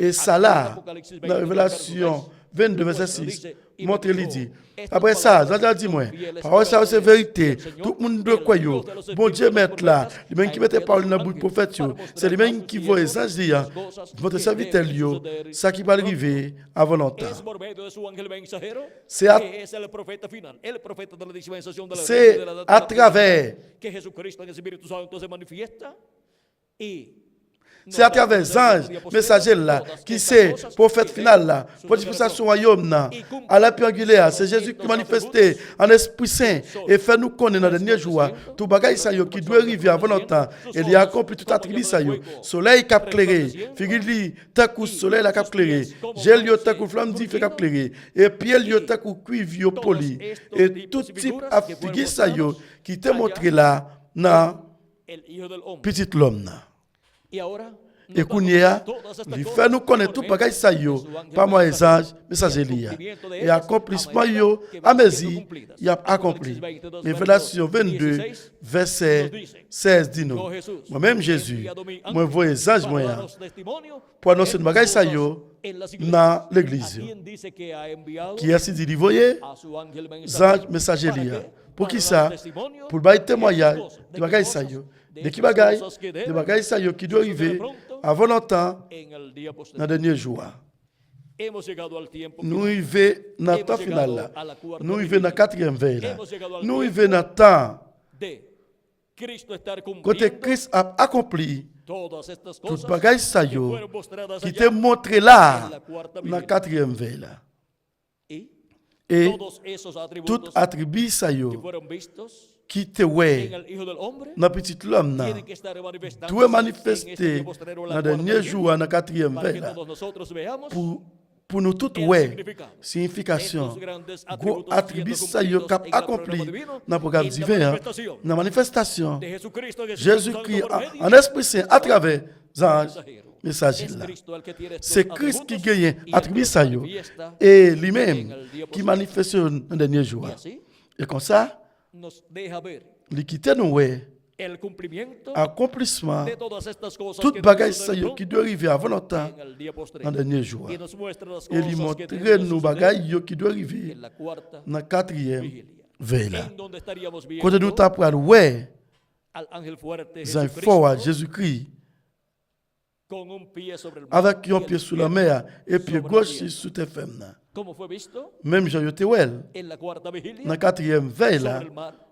Et ça aquí en là, Apocalipsis dans 20, Révélation 22, verset 6, dice, y montre me il dijo, dit. estas Après ça, palabras Jean dit moi, son fieles parole ça para c'est Dios, vérité. el Señor, Tout le monde el doit croire. Dios de los Bon Dieu espíritus de los mettre là, profetas, les mêmes qui a mettent enviado parole sus dans le bout de ángeles prophète, para c'est les mostrar a mêmes sus qui voient les siervos anges dire, las cosas votre que serviteur, deben suceder ça qui va pronto. arriver avant longtemps. Es por medio de su ángel mensajero, C'est à- que es el profeta final, el profeta de la dispensación de la C'est de la- de la- à travers, que Jesucristo en el Espíritu Santo se manifiesta y c'est à travers les anges, messagers là, qui c'est prophète final là, pour dispensation royaume là, à la pierre angulaire, c'est Jésus qui manifesté en Esprit Saint et fait nous connaître dans les derniers jours, tout bagage ça yo qui doit arriver avant longtemps, et il y a accompli tout attribut ça yo, soleil cap clairé, figure ta coup soleil la cap clairé, gel yo ta coup flamme dit fait cap clairé, et pierre yo ta coup cuivre yo poli, et tout type à figure ça yo qui te montré là, dans el Hijo del Hombre. petit l'homme là. Y ahora Et Kounia, il fait nous connaître tout bagage ça yo, par moi les anges, messager lié. Et accomplissement yo, à mesure, il a accompli. Révélation 22, verset 16 dit nous. Moi-même Jésus, moi voyais les anges moi pour annoncer le bagage ça yo dans l'église. Qui est-ce dit voyez, anges messager lié. Pour qui ça? Pour le témoignage de bagage ça yo. De qui bagage? De bagage ça yo qui doit arriver avant longtemps dans le dernier jour. Nous arrivons dans le temps final. Nous arrivons dans la quatrième veille. Nous arrivons dans le temps côté Christ a accompli tout le bagage ça yo qui te montré là dans la quatrième veille. Et tout attribut ça yo qui te ouais dans petit l'homme doit manifester dans le dernier jour dans la quatrième veille pour nous tous ouais signification go attribut ça yo cap accompli dans le programme divin dans la manifestation Jésus-Christ en esprit saint à travers anges messager là. C'est Christ qui gagne attribut ça yo et lui-même qui manifeste dans le dernier jour. Et comme ça il quitte nous ouais accomplissement toute bagage ça yo qui doit arriver avant longtemps dans le dernier jour. Et il montre nous bagage yo qui doit arriver dans la quatrième veille là. Quand nous t'apprendre ouais un fort Jésus-Christ avec un pied sous la mer et pied gauche sous tes femmes. Même Jean Yotéwel, dans la quatrième veille, là,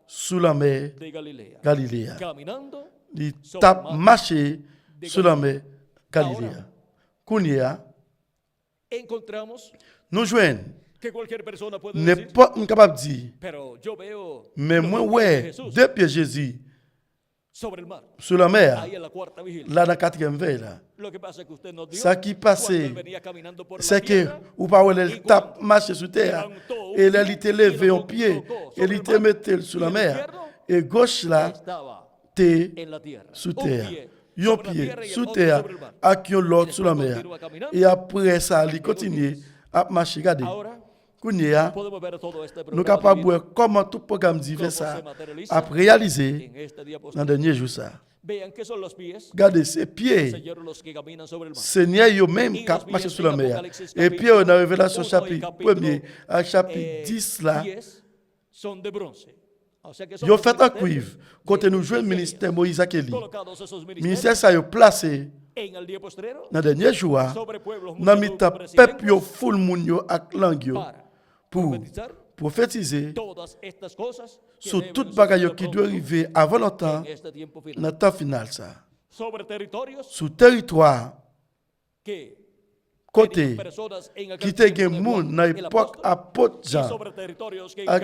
sous la mer Galilée. Il tape marché sous la mer Galilée. Kounia, nous joignons. N'importe capable de dire, mais moi, ouais, deux pieds Jésus. Sur la mer, là dans la quatrième veille, là. Ça qui passe, c'est que vous parlez le tape marcher sur terre, et là il était levé en pied, et il était mis sur la mer, et gauche là, t'es sous terre. Un pied sous terre, avec l'autre sur la mer. Et après ça, il continue à marcher. Regardez. Kounia, nous sommes capables de voir comment tout programme divin ça a réalisé dans le dernier jour. Regardez ces pieds. Seigneur, eux-mêmes qui marchent sur la mer. Et puis, on a Révélation chapitre 1er à chapitre 10 là. Ils ont fait un cuivre. Quand nous jouons le ministère Moïse Akeli, le ministère ça a placé dans le dernier jour. Dans le temps, peuple yo full moun yo ak langue pour prophétiser sur toute bagaille qui doit arriver avant le temps, dans le temps final. Sur territoire, côté, qui te gen moun dans l'époque apôtre Jean,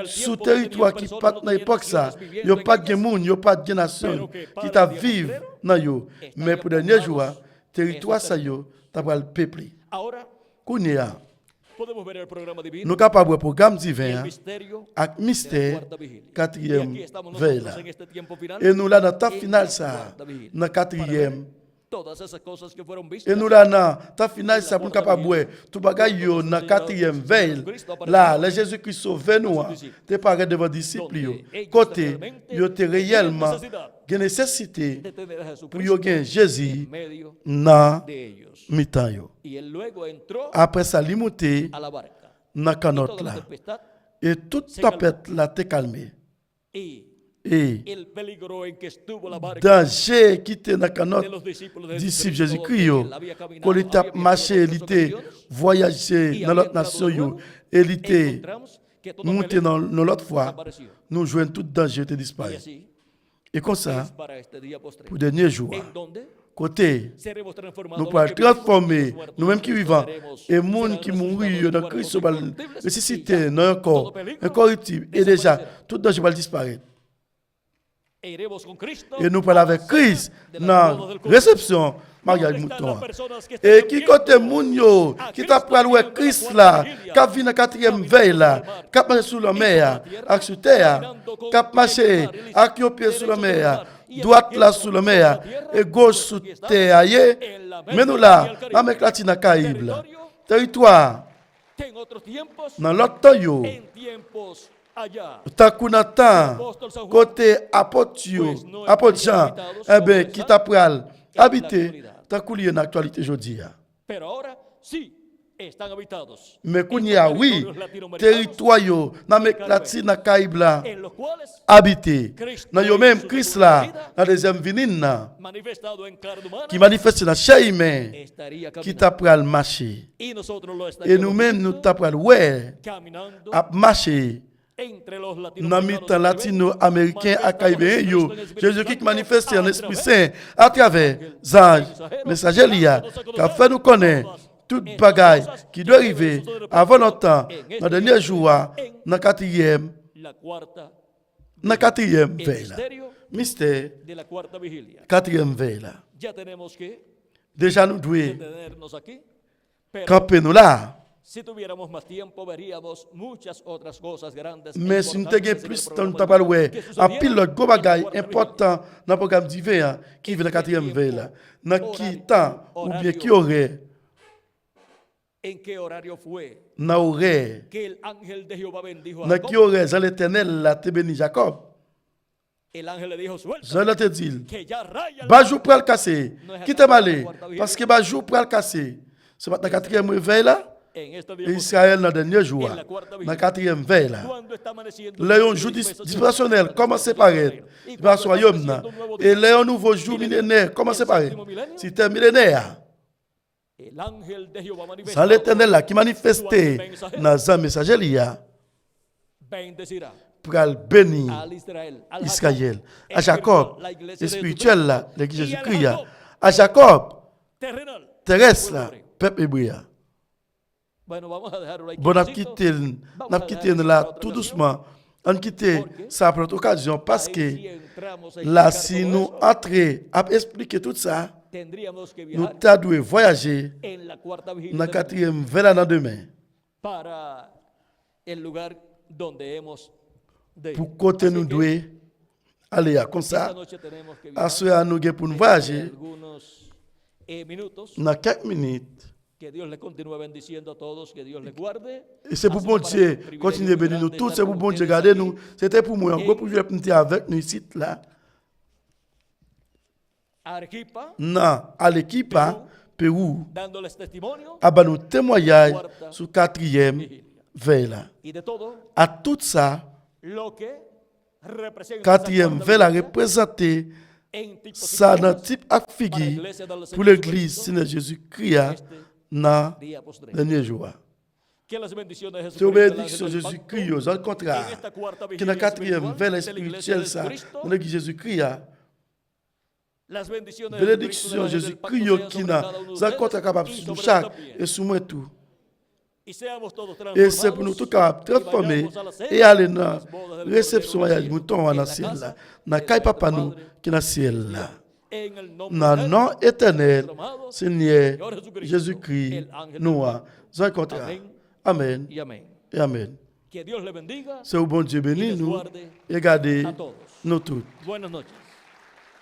sur territoire qui pas dans l'époque ça, yo pas gen moun, yo pas gen nation qui ta vivre dans yo, mais pour dernier jour, territoire ça yo, ta va le peupler. Kounia. Nous sommes capables de programme divin avec mystère quatrième veille. Et nous là dans le temps final ça, dans le quatrième. Et nous là dans le temps final ça pour nous capable de tout bagaille dans la quatrième veille. Là, le Jésus-Christ sauve nous. Tu parles devant les disciples. Côté, il y a réellement une nécessité pour gagner Jésus dans mi-temps. Après ça, il est monté dans la canotte là. Et toute tempête là t'est calmée. Et danger qui était dans la canotte, disciples Jésus-Christ, quand il était marché, il était voyagé dans l'autre nation, et il était monté dans l'autre fois, nous jouons tout danger était disparu. Et comme ça, pour le dernier jour, côté, nous pouvons transformer nous-mêmes qui vivons et les gens qui mourent dans Christ va ressusciter dans un corps incorruptible et déjà tout danger va disparaître. Et nous parlons avec Christ dans la réception mariage mouton. Et qui côté moun yo qui t'a pris avec Christ là, qui vient dans quatrième veille là, qui marche sur la mer, avec sur terre, qui marche avec un pied sur la mer, droite là sous le mer et gauche sous terre ailleurs. Mais nous là, avec la Tina Caraïbe, là, territoire, que en otros tiempos, dans l'autre temps, yo, en tiempos allá, Takunatan, côté apôtre Jean, eh bien, qui t'a pral habiter, t'as coulé une actualité aujourd'hui. pero ahora sí están habitados. Mais qu'on y a, oui, territoire, yo, dans l'Amérique latine, dans Caraïbe là, En los cuales, habité. Dans yo même Christ là, dans la deuxième venue là, manifestado en carne humana, qui manifeste dans chair humaine, estaría qui caminando. t'a pral marcher. Y nosotros lo Et estaríamos nous-mêmes, nous t'a pral ouais, caminando à marcher. entre los Dans le temps latinoamericanos latino-américain à Caribéen, yo, Jésus-Christ manifesté en Esprit Saint à travers les anges, messagers liés, qui a fait nous connaître toute bagaille qui doit arriver avant longtemps, dans le dernier jour, dans la quatrième veille. misterio Mystère, de la cuarta vigilia. quatrième veille. Ya tenemos que Déjà, nous devons detenernos aquí, pero camper nous là. si tuviéramos más tiempo veríamos muchas otras cosas grandes. Mais si nous avons plus de temps, nous avons ouais, un pilote, gros bagaille important dans le programme divin qui vient la quatrième veille. Dans qui temps, ou bien qui aurait, ¿En qué horario fue dans aurait, que el ángel de Jehová bendijo a dans qui Jacob? aurait, Jean l'éternel l'a te béni Jacob. El ángel le dijo, suelta, Jean l'a te dit, que ya raya el Bajou pour le casser. Qui t'a malé? Parce que Bajou pour le casser. C'est maintenant la quatrième veille là. en esta Et Israël dans le dernier jour, en la cuarta dans la vigilia. quatrième veille là. Cuando está amaneciendo Léon jour dispensationnel, comment c'est pareil? Dispensation royaume là. Et Léon nouveau jour millénaire, comment c'est pareil? C'était millénaire. el ángel de Jehová C'est manifestado l'éternel là qui manifestait dans un messager là bendecirá pour le bénir al Israel, al Israël, Jacob, à Jacob, la iglesia de spirituel là, l'église y al Jésus-Christ, Jacob à Jacob, terrenal. terrestre là, peuple hébreu. Bueno, vamos a dejarlo ahí. Bon, on a quietecito. quitté, Vamos on a a quitté dejar eso là para otra tout ocasión. doucement. On quitté ça pour notre occasion parce Ahí que si entramos a là, explicar si todo nous eso, entrons à expliquer tout ça, tendríamos que nous viajar devons voyager en la cuarta dans vigilia la del quatrième veille dans demain para el lugar donde hemos de ir. pour côté Así nous que devons aller à comme esta ça. noche tenemos que À viajar ce moment nous devons pour nous en voyager algunos minutos. dans quelques minutes. Que Dios le continúe bendiciendo a todos, que Dios les guarde. Et c'est pour bon Dieu, continuer à bénir nous tous, c'est pour bon Dieu garder nous. C'était pour moi, encore pour nous être avec nous ici, là. Arequipa, Non, à l'équipe, Pérou, dándoles testimonio à nous témoignage sur quatrième veille là. y de todo À tout ça, lo que representa quatrième esa veille a cuarta représenté en tipos y ça dans formas type à para la figure iglesia del pour Señor l'église Jesucristo Seigneur Jésus-Christ dans día postrero. le dernier jour. Que las bendiciones de C'est Jesucristo, une el ángel bénédiction de del Jésus-Christ, pacto, au contraire. en esta cuarta Qui est la vigilia quatrième espiritual veille de la iglesia spirituelle, de ça, Jesucristo, dans l'église Jésus-Christ. las bendiciones de Bénédiction Jesucristo, del ángel del Jésus-Christ pacto, qui sean n'a sobre cada uno de ça ustedes compte capable y sur sobre chaque él también. et sur moi tout. Y seamos todos Et c'est pour nous tout capables de transformer et aller dans la réception mariage mouton dans le ciel là. Dans le papa nous qui est dans le ciel là. en el nombre Dans de le nom éternel, nuestro amado Seigneur Señor Jesucristo, Jésus-Christ, el ángel del nous, pacto. sans contraire. Amen y amén. et Amen. Que Dios le bendiga C'est au bon Dieu béni nous et gardez a todos. nous tous. Buenas noches.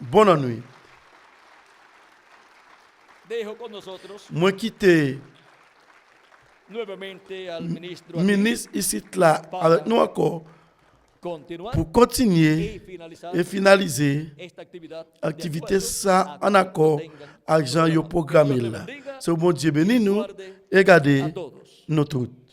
Bonne nuit. Dejo con nosotros Moi quitter nuevamente al ministro aquí, ministre ici là avec nous encore continuar pour continuer y finalizar et finaliser esta actividad de activité acuerdo ça a en como accord tengan avec Jean yo programado. programmé Dios le là. bendiga C'est au bon Dieu béni nous guarde et gardez a todos. nous tous.